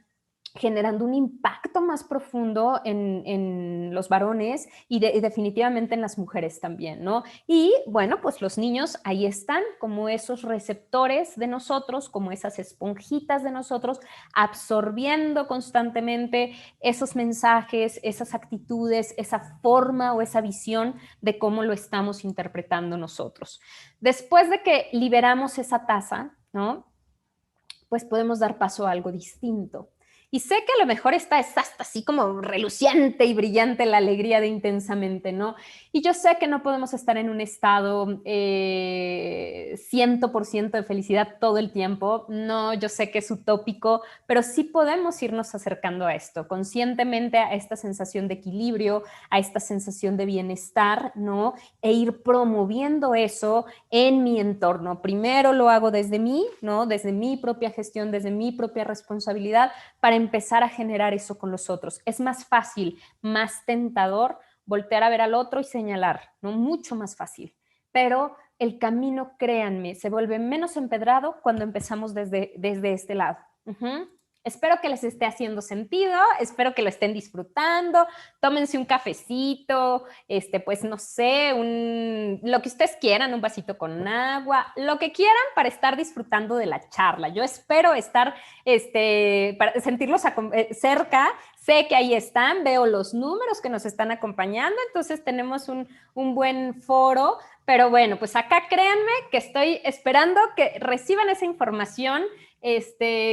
generando un impacto más profundo en los varones y definitivamente en las mujeres también, ¿no? Y bueno, pues los niños ahí están como esos receptores de nosotros, como esas esponjitas de nosotros, absorbiendo constantemente esos mensajes, esas actitudes, esa forma o esa visión de cómo lo estamos interpretando nosotros. Después de que liberamos esa taza, ¿no? Pues podemos dar paso a algo distinto. Y sé que a lo mejor esta es hasta así como reluciente y brillante la alegría de intensamente, ¿no? Y yo sé que no podemos estar en un estado 100% de felicidad todo el tiempo. No, yo sé que es utópico, pero sí podemos irnos acercando a esto, conscientemente a esta sensación de equilibrio, a esta sensación de bienestar, ¿no? E ir promoviendo eso en mi entorno. Primero lo hago desde mí, ¿no? Desde mi propia gestión, desde mi propia responsabilidad, para empezar a generar eso con los otros. Es más fácil, más tentador voltear a ver al otro y señalar, ¿no? Mucho más fácil. Pero el camino, créanme, se vuelve menos empedrado cuando empezamos desde este lado. Espero que les esté haciendo sentido, espero que lo estén disfrutando, tómense un cafecito, pues no sé, lo que ustedes quieran, un vasito con agua, lo que quieran para estar disfrutando de la charla. Yo espero estar, para sentirlos cerca, sé que ahí están, veo los números que nos están acompañando, entonces tenemos un buen foro, pero bueno, pues acá créanme que estoy esperando que reciban esa información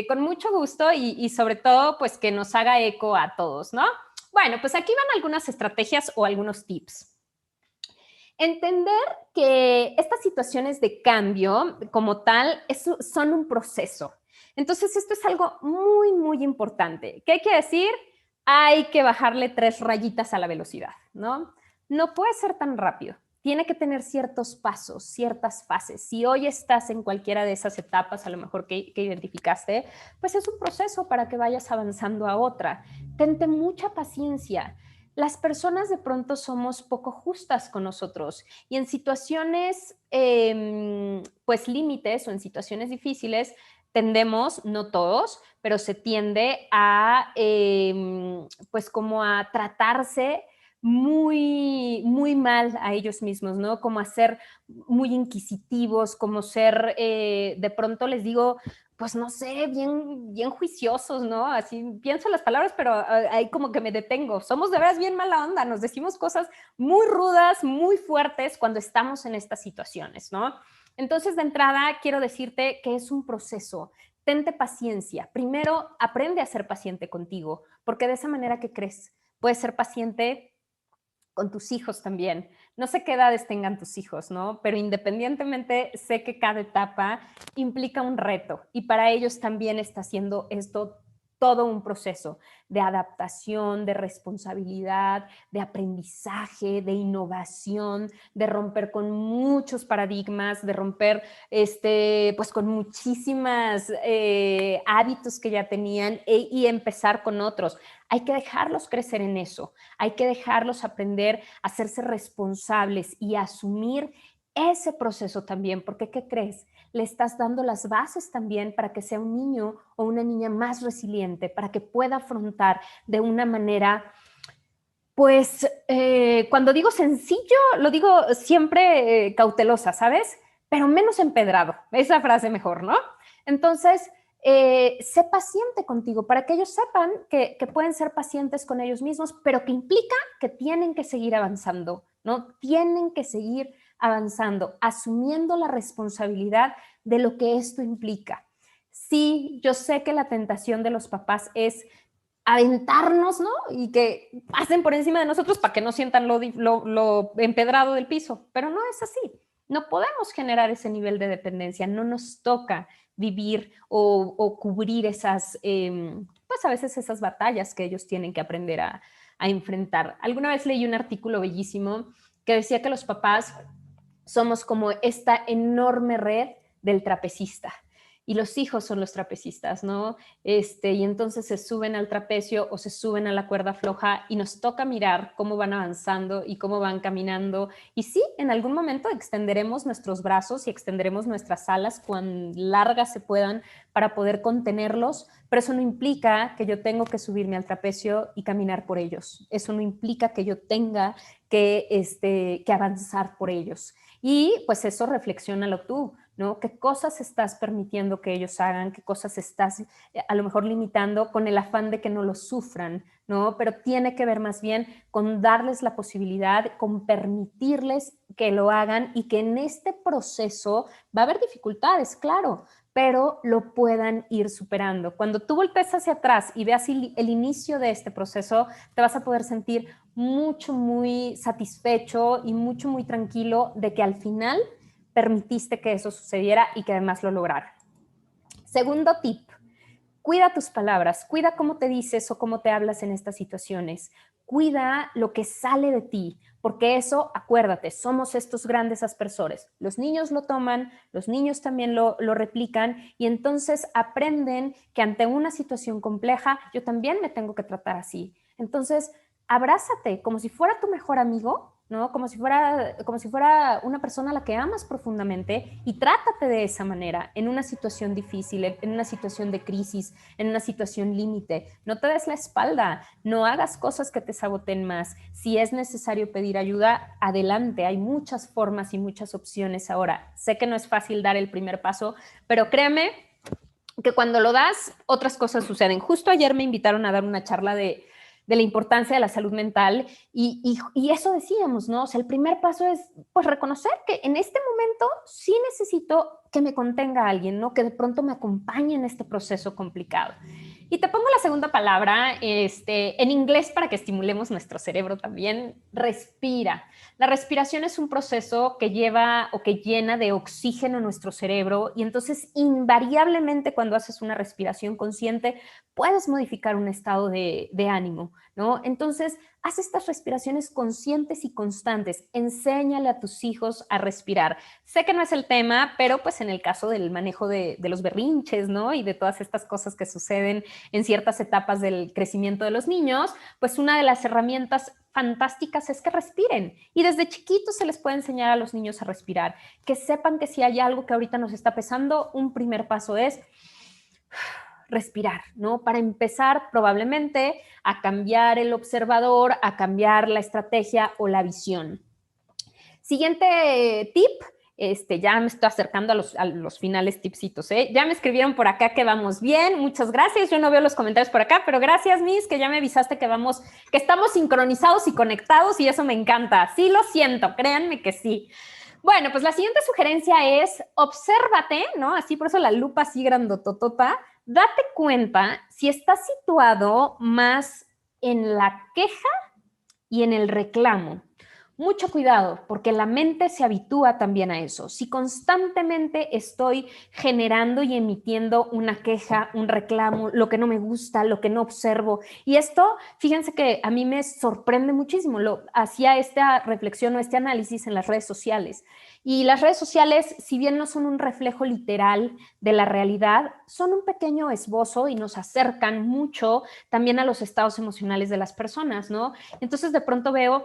con mucho gusto y sobre todo, pues que nos haga eco a todos, ¿no? Bueno, pues aquí van algunas estrategias o algunos tips. Entender que estas situaciones de cambio como tal son un proceso. Entonces, esto es algo muy, muy importante. ¿Qué quiere decir? Hay que bajarle 3 rayitas a la velocidad, ¿no? No puede ser tan rápido. Tiene que tener ciertos pasos, ciertas fases. Si hoy estás en cualquiera de esas etapas, a lo mejor que identificaste, pues es un proceso para que vayas avanzando a otra. Tente mucha paciencia. Las personas de pronto somos poco justas con nosotros y en situaciones, pues límites o en situaciones difíciles, tendemos, no todos, pero se tiende a, pues como a tratarse muy, muy mal a ellos mismos, ¿no? Como a ser muy inquisitivos, como ser, de pronto les digo, pues no sé, bien, bien juiciosos, ¿no? Así pienso las palabras, pero ahí como que me detengo. Somos de veras bien mala onda, nos decimos cosas muy rudas, muy fuertes cuando estamos en estas situaciones, ¿no? Entonces, de entrada, quiero decirte que es un proceso. Tente paciencia. Primero, aprende a ser paciente contigo, porque de esa manera que crees, puedes ser paciente con tus hijos también. No sé qué edades tengan tus hijos, ¿no? Pero independientemente, sé que cada etapa implica un reto y para ellos también está haciendo esto todo un proceso de adaptación, de responsabilidad, de aprendizaje, de innovación, de romper con muchos paradigmas, de romper pues con muchísimas hábitos que ya tenían y empezar con otros. Hay que dejarlos crecer en eso, hay que dejarlos aprender a hacerse responsables y a asumir ese proceso también, porque ¿qué crees? Le estás dando las bases también para que sea un niño o una niña más resiliente, para que pueda afrontar de una manera, pues, cuando digo sencillo, lo digo siempre cautelosa, ¿sabes? Pero menos empedrado, esa frase mejor, ¿no? Entonces, sé paciente contigo para que ellos sepan que pueden ser pacientes con ellos mismos, pero que implica que tienen que seguir avanzando, ¿no? Tienen que seguir avanzando, asumiendo la responsabilidad de lo que esto implica. Sí, yo sé que la tentación de los papás es aventarnos, ¿no? Y que pasen por encima de nosotros para que no sientan lo empedrado del piso, pero no es así. No podemos generar ese nivel de dependencia, no nos toca vivir o cubrir esas, pues a veces esas batallas que ellos tienen que aprender a enfrentar. Alguna vez leí un artículo bellísimo que decía que los papás somos como esta enorme red del trapecista y los hijos son los trapecistas, ¿no? Y entonces se suben al trapecio o se suben a la cuerda floja y nos toca mirar cómo van avanzando y cómo van caminando. Y sí, en algún momento extenderemos nuestros brazos y extenderemos nuestras alas cuán largas se puedan para poder contenerlos, pero eso no implica que yo tengo que subirme al trapecio y caminar por ellos. Eso no implica que yo tenga que avanzar por ellos. Y pues eso reflexiónalo tú. ¿no? ¿Qué cosas estás permitiendo que ellos hagan? ¿Qué cosas estás a lo mejor limitando con el afán de que no lo sufran, ¿no? Pero tiene que ver más bien con darles la posibilidad, con permitirles que lo hagan y que en este proceso va a haber dificultades, claro, pero lo puedan ir superando. Cuando tú voltees hacia atrás y veas el inicio de este proceso, te vas a poder sentir mucho, muy satisfecho y mucho, muy tranquilo de que al final permitiste que eso sucediera y que además lo lograran. Segundo tip, cuida tus palabras, cuida cómo te dices o cómo te hablas en estas situaciones, cuida lo que sale de ti, porque eso, acuérdate, somos estos grandes aspersores. Los niños lo toman, los niños también lo replican y entonces aprenden que ante una situación compleja yo también me tengo que tratar así. Entonces, abrázate como si fuera tu mejor amigo, ¿no? Como si fuera una persona a la que amas profundamente y trátate de esa manera en una situación difícil, en una situación de crisis, en una situación límite. No te des la espalda, no hagas cosas que te saboten más. Si es necesario pedir ayuda, adelante. Hay muchas formas y muchas opciones ahora. Sé que no es fácil dar el primer paso, pero créeme que cuando lo das, otras cosas suceden. Justo ayer me invitaron a dar una charla de la importancia de la salud mental y eso decíamos, ¿no? O sea, el primer paso es pues reconocer que en este momento sí necesito que me contenga alguien, ¿no? Que de pronto me acompañe en este proceso complicado. Y te pongo la segunda palabra en inglés para que estimulemos nuestro cerebro también. Respira. La respiración es un proceso que lleva o que llena de oxígeno nuestro cerebro y entonces invariablemente cuando haces una respiración consciente puedes modificar un estado de ánimo, ¿no? Entonces, haz estas respiraciones conscientes y constantes. Enséñale a tus hijos a respirar. Sé que no es el tema, pero pues en el caso del manejo de los berrinches, ¿no? Y de todas estas cosas que suceden en ciertas etapas del crecimiento de los niños, pues una de las herramientas fantásticas es que respiren y desde chiquitos se les puede enseñar a los niños a respirar, que sepan que si hay algo que ahorita nos está pesando, un primer paso es respirar, ¿no? Para empezar probablemente a cambiar el observador, a cambiar la estrategia o la visión. Siguiente tip, ya me estoy acercando a los finales tipsitos, ¿eh? Ya me escribieron por acá que vamos bien, muchas gracias, yo no veo los comentarios por acá, pero gracias, Miss, que ya me avisaste que estamos sincronizados y conectados y eso me encanta, sí lo siento, créanme que sí. Bueno, pues la siguiente sugerencia es obsérvate, ¿no? Así por eso la lupa así grandototota, date cuenta si estás situado más en la queja y en el reclamo. Mucho cuidado, porque la mente se habitúa también a eso. Si constantemente estoy generando y emitiendo una queja, un reclamo, lo que no me gusta, lo que no observo, y esto, fíjense que a mí me sorprende muchísimo. Hacía esta reflexión o este análisis en las redes sociales. Y las redes sociales, si bien no son un reflejo literal de la realidad, son un pequeño esbozo y nos acercan mucho también a los estados emocionales de las personas, ¿no? Entonces, de pronto veo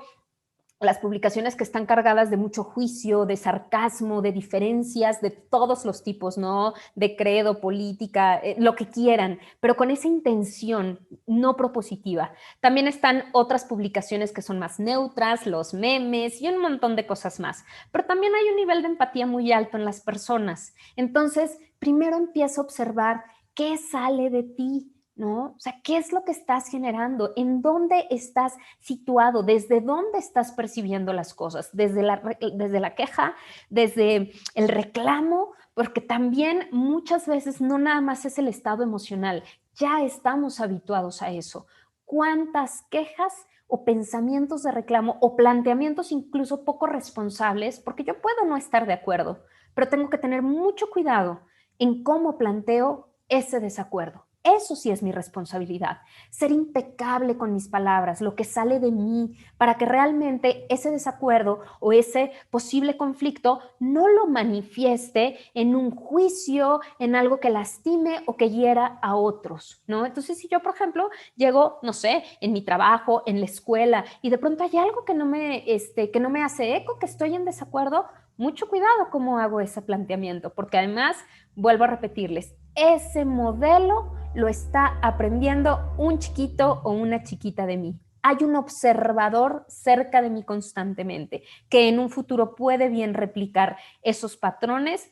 las publicaciones que están cargadas de mucho juicio, de sarcasmo, de diferencias de todos los tipos, ¿no? De credo, política, lo que quieran, pero con esa intención no propositiva. También están otras publicaciones que son más neutras, los memes y un montón de cosas más. Pero también hay un nivel de empatía muy alto en las personas. Entonces, primero empieza a observar qué sale de ti, ¿no? O sea, ¿qué es lo que estás generando? ¿En dónde estás situado? ¿Desde dónde estás percibiendo las cosas? ¿Desde la queja? ¿Desde el reclamo? Porque también muchas veces no nada más es el estado emocional, ya estamos habituados a eso. ¿Cuántas quejas o pensamientos de reclamo o planteamientos incluso poco responsables? Porque yo puedo no estar de acuerdo, pero tengo que tener mucho cuidado en cómo planteo ese desacuerdo. Eso sí es mi responsabilidad, ser impecable con mis palabras, lo que sale de mí, para que realmente ese desacuerdo o ese posible conflicto no lo manifieste en un juicio, en algo que lastime o que hiera a otros, ¿no? Entonces, si yo, por ejemplo, llego, no sé, en mi trabajo, en la escuela, y de pronto hay algo que no me hace eco, que estoy en desacuerdo, mucho cuidado cómo hago ese planteamiento, porque además, vuelvo a repetirles, ese modelo lo está aprendiendo un chiquito o una chiquita de mí. Hay un observador cerca de mí constantemente que en un futuro puede bien replicar esos patrones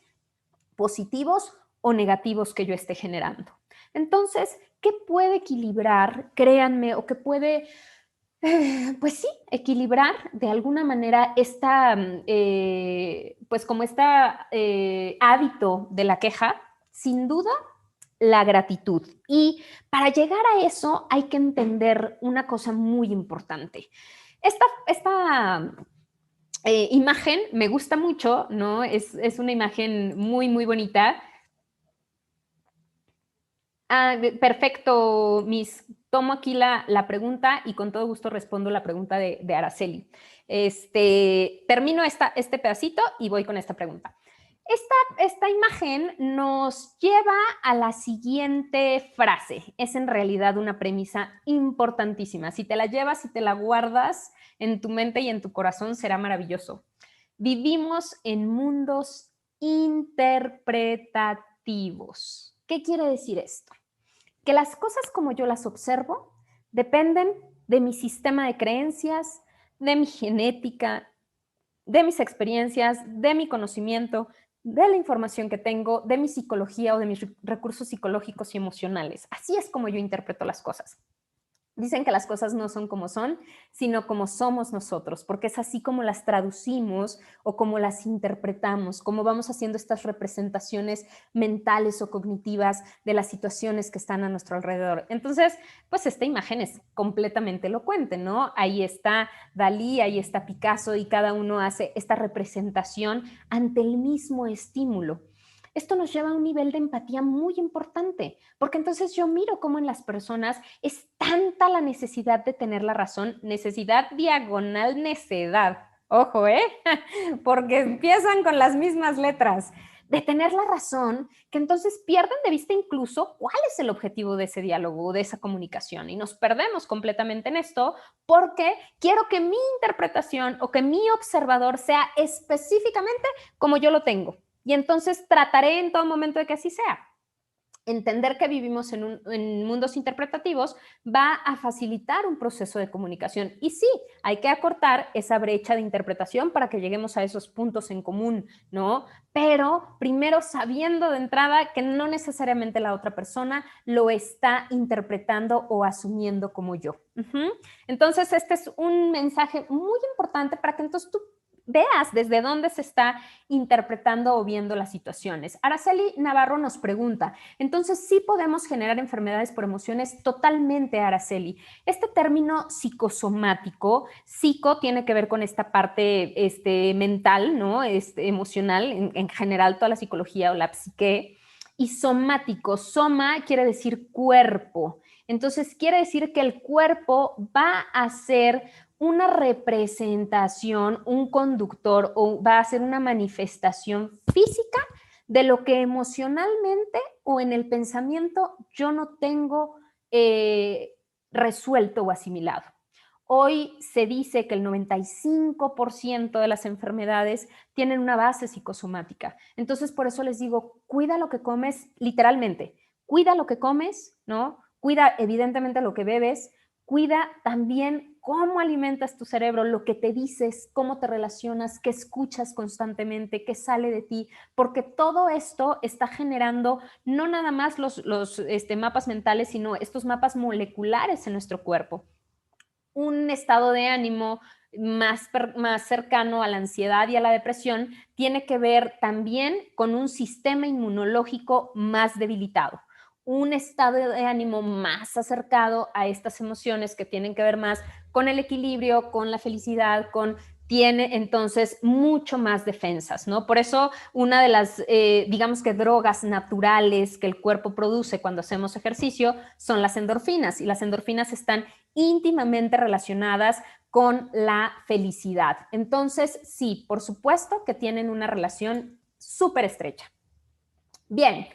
positivos o negativos que yo esté generando. Entonces, ¿qué puede equilibrar? Créanme, o qué puede, pues sí, equilibrar de alguna manera pues como hábito de la queja, sin duda, la gratitud. Y para llegar a eso hay que entender una cosa muy importante. Esta imagen me gusta mucho, ¿no? Es una imagen muy, muy bonita. Perfecto, Miss. Tomo aquí la pregunta y con todo gusto respondo la pregunta de Araceli. Termino este pedacito y voy con esta pregunta. Esta imagen nos lleva a la siguiente frase. Es en realidad una premisa importantísima. Si te la llevas y te la guardas en tu mente y en tu corazón, será maravilloso. Vivimos en mundos interpretativos. ¿Qué quiere decir esto? Que las cosas como yo las observo dependen de mi sistema de creencias, de mi genética, de mis experiencias, de mi conocimiento, de la información que tengo, de mi psicología o de mis recursos psicológicos y emocionales. Así es como yo interpreto las cosas. Dicen que las cosas no son como son, sino como somos nosotros, porque es así como las traducimos o como las interpretamos, como vamos haciendo estas representaciones mentales o cognitivas de las situaciones que están a nuestro alrededor. Entonces, pues esta imagen es completamente elocuente, ¿no? Ahí está Dalí, ahí está Picasso y cada uno hace esta representación ante el mismo estímulo. Esto nos lleva a un nivel de empatía muy importante, porque entonces yo miro cómo en las personas es tanta la necesidad de tener la razón, necesidad diagonal necedad. Ojo, porque empiezan con las mismas letras, de tener la razón, que entonces pierden de vista incluso cuál es el objetivo de ese diálogo o de esa comunicación y nos perdemos completamente en esto porque quiero que mi interpretación o que mi observador sea específicamente como yo lo tengo. Y entonces trataré en todo momento de que así sea. Entender que vivimos en mundos interpretativos va a facilitar un proceso de comunicación. Y sí, hay que acortar esa brecha de interpretación para que lleguemos a esos puntos en común, ¿no? Pero primero sabiendo de entrada que no necesariamente la otra persona lo está interpretando o asumiendo como yo. Entonces, este es un mensaje muy importante para que entonces tú veas desde dónde se está interpretando o viendo las situaciones. Araceli Navarro nos pregunta, entonces sí podemos generar enfermedades por emociones. Totalmente, Araceli. Este término psicosomático, psico tiene que ver con esta parte mental, ¿no? Emocional, en general toda la psicología o la psique, y somático, soma quiere decir cuerpo. Entonces quiere decir que el cuerpo va a ser una representación, un conductor o va a ser una manifestación física de lo que emocionalmente o en el pensamiento yo no tengo resuelto o asimilado. Hoy se dice que el 95% de las enfermedades tienen una base psicosomática. Entonces, por eso les digo, cuida lo que comes, literalmente, cuida lo que comes, ¿no? Cuida evidentemente lo que bebes, cuida también cómo alimentas tu cerebro, lo que te dices, cómo te relacionas, qué escuchas constantemente, qué sale de ti, porque todo esto está generando no nada más los mapas mentales, sino estos mapas moleculares en nuestro cuerpo. Un estado de ánimo más cercano a la ansiedad y a la depresión tiene que ver también con un sistema inmunológico más debilitado. Un estado de ánimo más acercado a estas emociones que tienen que ver más con el equilibrio, con la felicidad, tiene entonces mucho más defensas, ¿no? Por eso una de las, digamos que drogas naturales que el cuerpo produce cuando hacemos ejercicio son las endorfinas, y las endorfinas están íntimamente relacionadas con la felicidad. Entonces, sí, por supuesto que tienen una relación súper estrecha. Bien,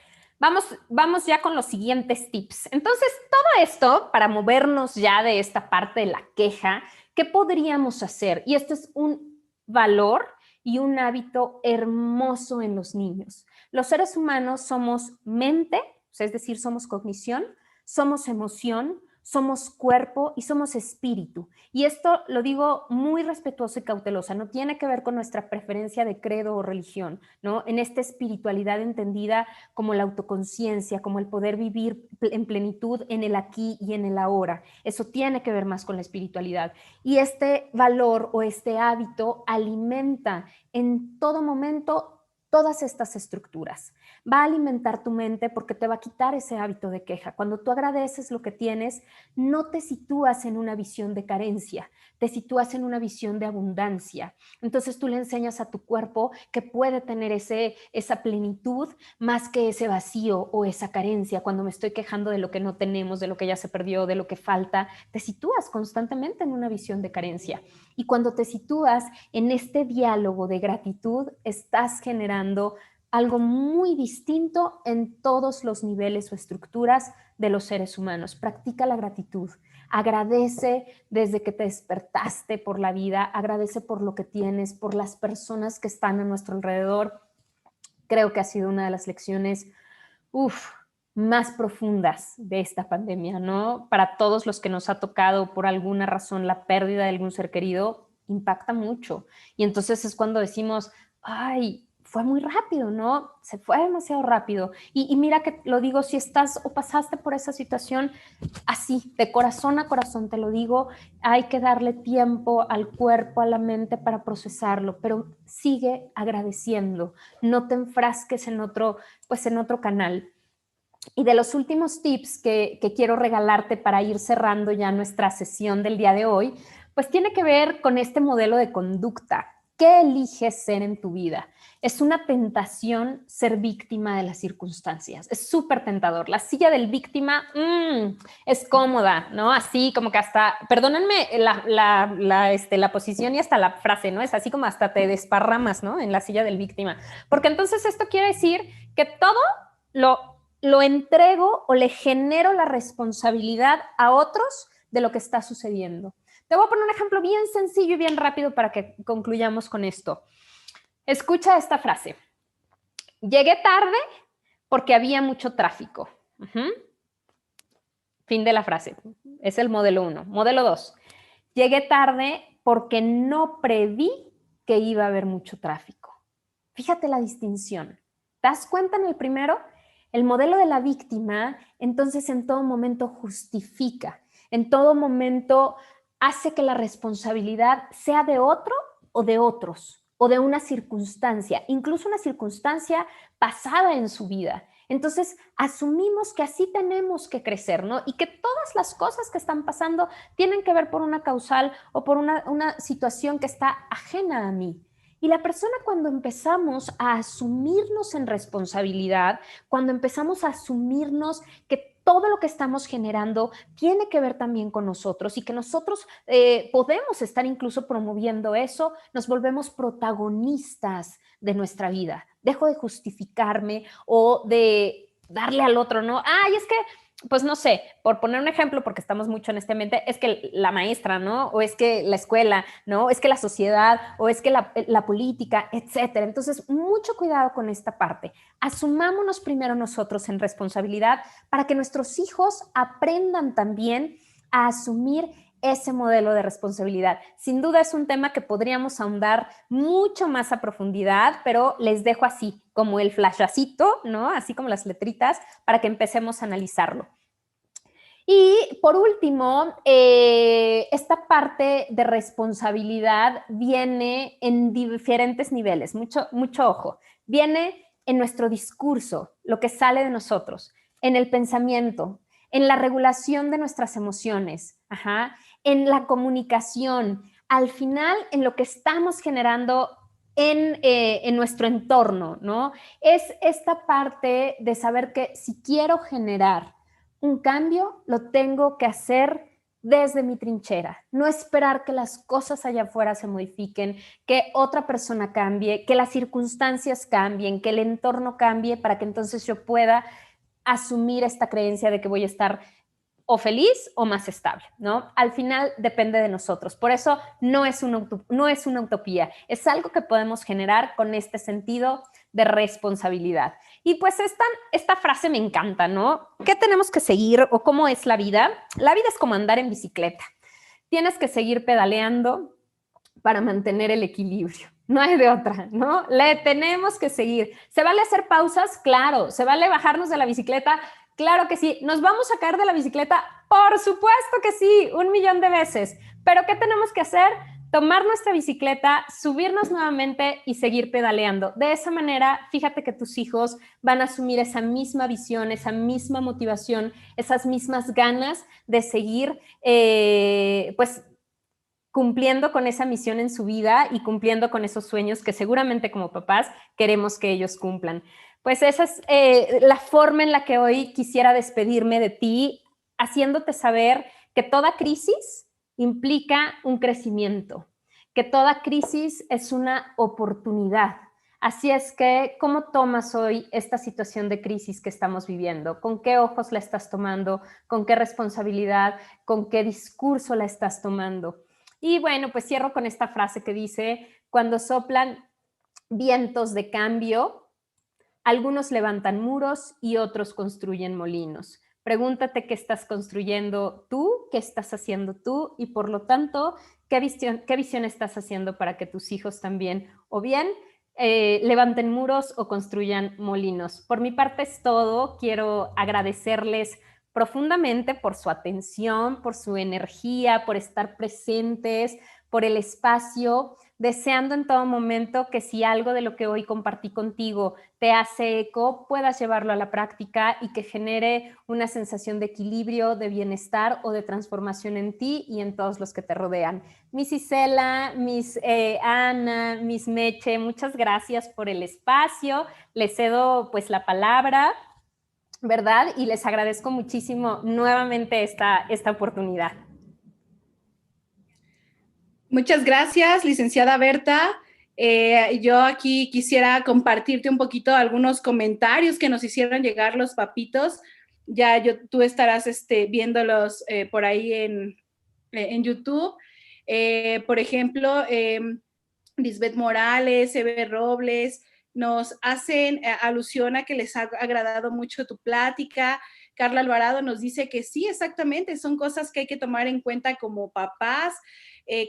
vamos ya con los siguientes tips. Entonces, todo esto, para movernos ya de esta parte de la queja, ¿qué podríamos hacer? Y esto es un valor y un hábito hermoso en los niños. Los seres humanos somos mente, es decir, somos cognición, somos emoción, somos cuerpo y somos espíritu. Y esto lo digo muy respetuosa y cautelosa, no tiene que ver con nuestra preferencia de credo o religión, ¿no? En esta espiritualidad entendida como la autoconciencia, como el poder vivir en plenitud en el aquí y en el ahora. Eso tiene que ver más con la espiritualidad. Y este valor o este hábito alimenta en todo momento todas estas estructuras. Va a alimentar tu mente porque te va a quitar ese hábito de queja. Cuando tú agradeces lo que tienes, no te sitúas en una visión de carencia, te sitúas en una visión de abundancia. Entonces tú le enseñas a tu cuerpo que puede tener esa plenitud más que ese vacío o esa carencia. Cuando me estoy quejando de lo que no tenemos, de lo que ya se perdió, de lo que falta, te sitúas constantemente en una visión de carencia. Y cuando te sitúas en este diálogo de gratitud, estás generando algo muy distinto en todos los niveles o estructuras de los seres humanos. Practica la gratitud. Agradece desde que te despertaste por la vida, agradece por lo que tienes, por las personas que están a nuestro alrededor. Creo que ha sido una de las lecciones, más profundas de esta pandemia, ¿no? Para todos los que nos ha tocado por alguna razón la pérdida de algún ser querido, impacta mucho. Y entonces es cuando decimos, ay, fue muy rápido, ¿no? Se fue demasiado rápido. Y mira que lo digo, si estás o pasaste por esa situación, así, de corazón a corazón te lo digo, hay que darle tiempo al cuerpo, a la mente para procesarlo, pero sigue agradeciendo, no te enfrasques en otro canal. Y de los últimos tips que quiero regalarte para ir cerrando ya nuestra sesión del día de hoy, pues tiene que ver con este modelo de conducta. ¿Qué eliges ser en tu vida? Es una tentación ser víctima de las circunstancias. Es súper tentador. La silla del víctima es cómoda, ¿no? Así como que hasta, perdónenme la posición y hasta la frase, ¿no? Es así como hasta te desparramas, ¿no? En la silla del víctima. Porque entonces esto quiere decir que todo lo entrego o le genero la responsabilidad a otros de lo que está sucediendo. Te voy a poner un ejemplo bien sencillo y bien rápido para que concluyamos con esto. Escucha esta frase. Llegué tarde porque había mucho tráfico. Fin de la frase. Es el modelo 1. Modelo 2. Llegué tarde porque no preví que iba a haber mucho tráfico. Fíjate la distinción. ¿Te das cuenta en el primero? El modelo de la víctima, entonces en todo momento justifica, en todo momento hace que la responsabilidad sea de otro o de otros, o de una circunstancia, incluso una circunstancia pasada en su vida. Entonces asumimos que así tenemos que crecer, ¿no? Y que todas las cosas que están pasando tienen que ver por una causal o por una situación que está ajena a mí. Y la persona, cuando empezamos a asumirnos en responsabilidad, cuando empezamos a asumirnos que todo lo que estamos generando tiene que ver también con nosotros y que nosotros podemos estar incluso promoviendo eso, nos volvemos protagonistas de nuestra vida. Dejo de justificarme o de darle al otro, ¿no? Ay, es que pues no sé, por poner un ejemplo, porque estamos mucho en este ambiente, es que la maestra, ¿no? O es que la escuela, ¿no? Es que la sociedad, o es que la política, etcétera. Entonces, mucho cuidado con esta parte. Asumámonos primero nosotros en responsabilidad para que nuestros hijos aprendan también a asumir ese modelo de responsabilidad. Sin duda es un tema que podríamos ahondar mucho más a profundidad, pero les dejo así, como el flashacito, ¿no? Así como las letritas, para que empecemos a analizarlo. Y por último, esta parte de responsabilidad viene en diferentes niveles, mucho ojo. Viene en nuestro discurso, lo que sale de nosotros, en el pensamiento, en la regulación de nuestras emociones, en la comunicación, al final en lo que estamos generando en nuestro entorno, ¿no? Es esta parte de saber que si quiero generar un cambio, lo tengo que hacer desde mi trinchera, no esperar que las cosas allá afuera se modifiquen, que otra persona cambie, que las circunstancias cambien, que el entorno cambie para que entonces yo pueda asumir esta creencia de que voy a estar o feliz o más estable, ¿no? Al final depende de nosotros. Por eso no es una utopía, es algo que podemos generar con este sentido de responsabilidad. Y pues esta frase me encanta, ¿no? ¿Qué tenemos que seguir o cómo es la vida? La vida es como andar en bicicleta. Tienes que seguir pedaleando para mantener el equilibrio. No hay de otra, ¿no? Le tenemos que seguir. ¿Se vale hacer pausas? Claro. ¿Se vale bajarnos de la bicicleta? Claro que sí. ¿Nos vamos a caer de la bicicleta? Por supuesto que sí, 1.000.000 de veces. ¿Pero qué tenemos que hacer? Tomar nuestra bicicleta, subirnos nuevamente y seguir pedaleando. De esa manera, fíjate que tus hijos van a asumir esa misma visión, esa misma motivación, esas mismas ganas de seguir, pues, cumpliendo con esa misión en su vida y cumpliendo con esos sueños que seguramente como papás queremos que ellos cumplan. Pues esa es la forma en la que hoy quisiera despedirme de ti, haciéndote saber que toda crisis implica un crecimiento, que toda crisis es una oportunidad. Así es que, ¿cómo tomas hoy esta situación de crisis que estamos viviendo? ¿Con qué ojos la estás tomando? ¿Con qué responsabilidad? ¿Con qué discurso la estás tomando? Y bueno, pues cierro con esta frase que dice, cuando soplan vientos de cambio, algunos levantan muros y otros construyen molinos. Pregúntate qué estás construyendo tú, qué estás haciendo tú y por lo tanto, qué visión estás haciendo para que tus hijos también o bien levanten muros o construyan molinos. Por mi parte es todo. Quiero agradecerles profundamente por su atención, por su energía, por estar presentes, por el espacio, deseando en todo momento que si algo de lo que hoy compartí contigo te hace eco, puedas llevarlo a la práctica y que genere una sensación de equilibrio, de bienestar o de transformación en ti y en todos los que te rodean. Miss Isela, Miss Ana, Miss Meche, muchas gracias por el espacio. Les cedo pues la palabra, ¿verdad? Y les agradezco muchísimo nuevamente esta oportunidad. Muchas gracias, licenciada Berta. Yo aquí quisiera compartirte un poquito algunos comentarios que nos hicieron llegar los papitos. Ya tú estarás viéndolos por ahí en YouTube. Por ejemplo, Lisbeth Morales, Eve Robles, nos hacen alusión a que les ha agradado mucho tu plática. Carla Alvarado nos dice que sí, exactamente, son cosas que hay que tomar en cuenta como papás,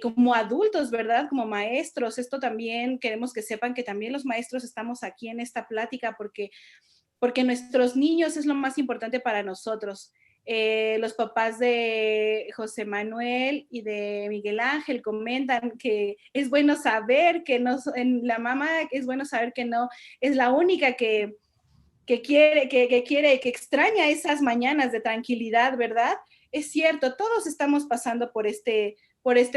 como adultos, ¿verdad? Como maestros. Esto también queremos que sepan que también los maestros estamos aquí en esta plática porque nuestros niños es lo más importante para nosotros. Los papás de José Manuel y de Miguel Ángel comentan que es bueno saber que no, la mamá es bueno saber que no es la única que quiere, que extraña esas mañanas de tranquilidad, ¿verdad? Es cierto, todos estamos pasando por este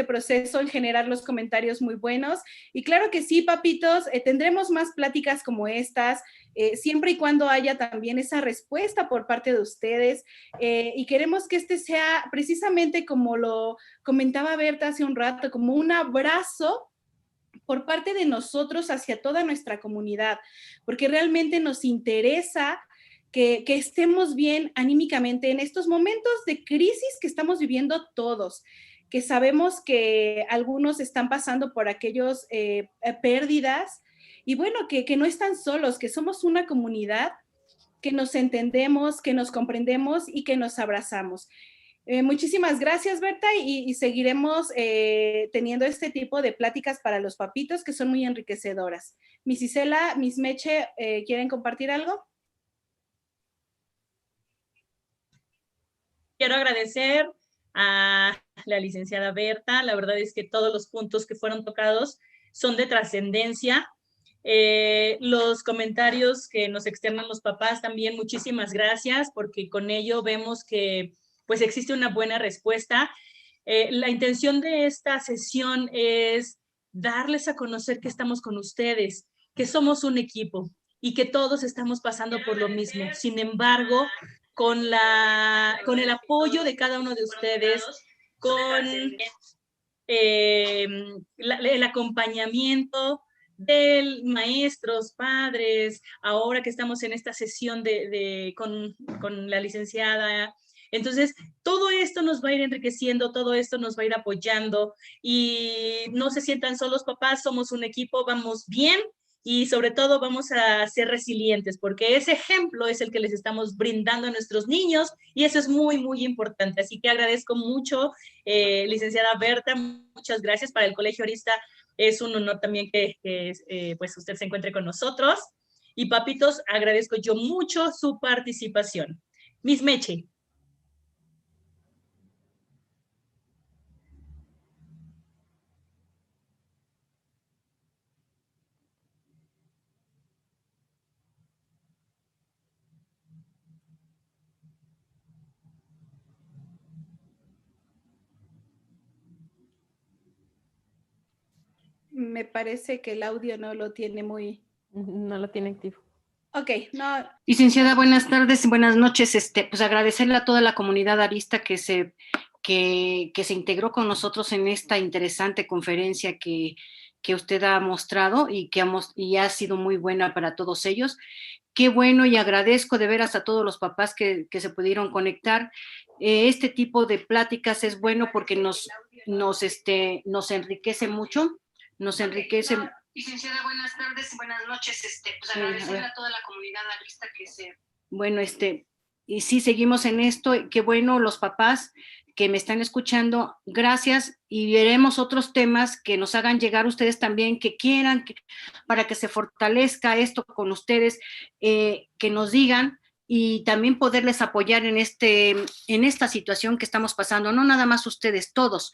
proceso, en generar los comentarios muy buenos. Y claro que sí, papitos, tendremos más pláticas como estas, siempre y cuando haya también esa respuesta por parte de ustedes. Y queremos que este sea precisamente como lo comentaba Berta hace un rato, como un abrazo por parte de nosotros hacia toda nuestra comunidad, porque realmente nos interesa que estemos bien anímicamente en estos momentos de crisis que estamos viviendo todos, que sabemos que algunos están pasando por aquellos pérdidas, y bueno, que no están solos, que somos una comunidad, que nos entendemos, que nos comprendemos y que nos abrazamos. Muchísimas gracias, Berta, y seguiremos teniendo este tipo de pláticas para los papitos que son muy enriquecedoras. Miss Isela, Miss Meche, ¿quieren compartir algo? Quiero agradecer a la licenciada Berta. La verdad es que todos los puntos que fueron tocados son de trascendencia. Los comentarios que nos externan los papás también, muchísimas gracias, porque con ello vemos que pues existe una buena respuesta. La intención de esta sesión es darles a conocer que estamos con ustedes, que somos un equipo y que todos estamos pasando por lo mismo. Sin embargo, con el apoyo de cada uno de ustedes, con el acompañamiento de maestros, padres, ahora que estamos en esta sesión con la licenciada. Entonces, todo esto nos va a ir enriqueciendo, todo esto nos va a ir apoyando y no se sientan solos, papás, somos un equipo, vamos bien y sobre todo vamos a ser resilientes, porque ese ejemplo es el que les estamos brindando a nuestros niños y eso es muy, muy importante. Así que agradezco mucho, licenciada Berta, muchas gracias. Para el Colegio Arista es un honor también que pues usted se encuentre con nosotros. Y papitos, agradezco yo mucho su participación. Miss Meche. Me parece que el audio no lo tiene muy... No lo tiene activo. Ok, no. Licenciada, buenas tardes, buenas noches. Pues agradecerle a toda la comunidad arista que se integró con nosotros en esta interesante conferencia que usted ha mostrado y que ha sido muy buena para todos ellos. Qué bueno, y agradezco de veras a todos los papás que se pudieron conectar. Este tipo de pláticas es bueno porque nos enriquece mucho, nos enriquece. Licenciada, buenas tardes, buenas noches. Pues agradecerle a toda la comunidad arista que se... Bueno, y sí, seguimos en esto. Qué bueno, los papás que me están escuchando, gracias, y veremos otros temas que nos hagan llegar ustedes también, que quieran, para que se fortalezca esto con ustedes, que nos digan, y también poderles apoyar en esta situación que estamos pasando, no nada más ustedes, todos,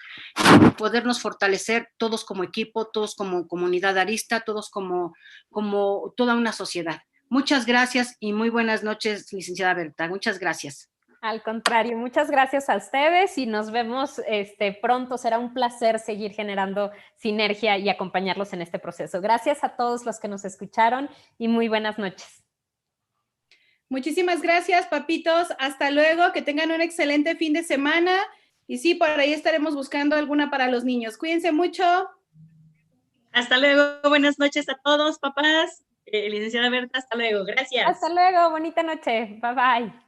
podernos fortalecer todos como equipo, todos como comunidad arista, todos como toda una sociedad. Muchas gracias y muy buenas noches, licenciada Berta. Muchas gracias. Al contrario, muchas gracias a ustedes y nos vemos pronto. Será un placer seguir generando sinergia y acompañarlos en este proceso. Gracias a todos los que nos escucharon y muy buenas noches. Muchísimas gracias, papitos. Hasta luego, que tengan un excelente fin de semana. Y sí, por ahí estaremos buscando alguna para los niños. Cuídense mucho. Hasta luego, buenas noches a todos, papás. Licenciada Berta, hasta luego, gracias. Hasta luego, bonita noche. Bye, bye.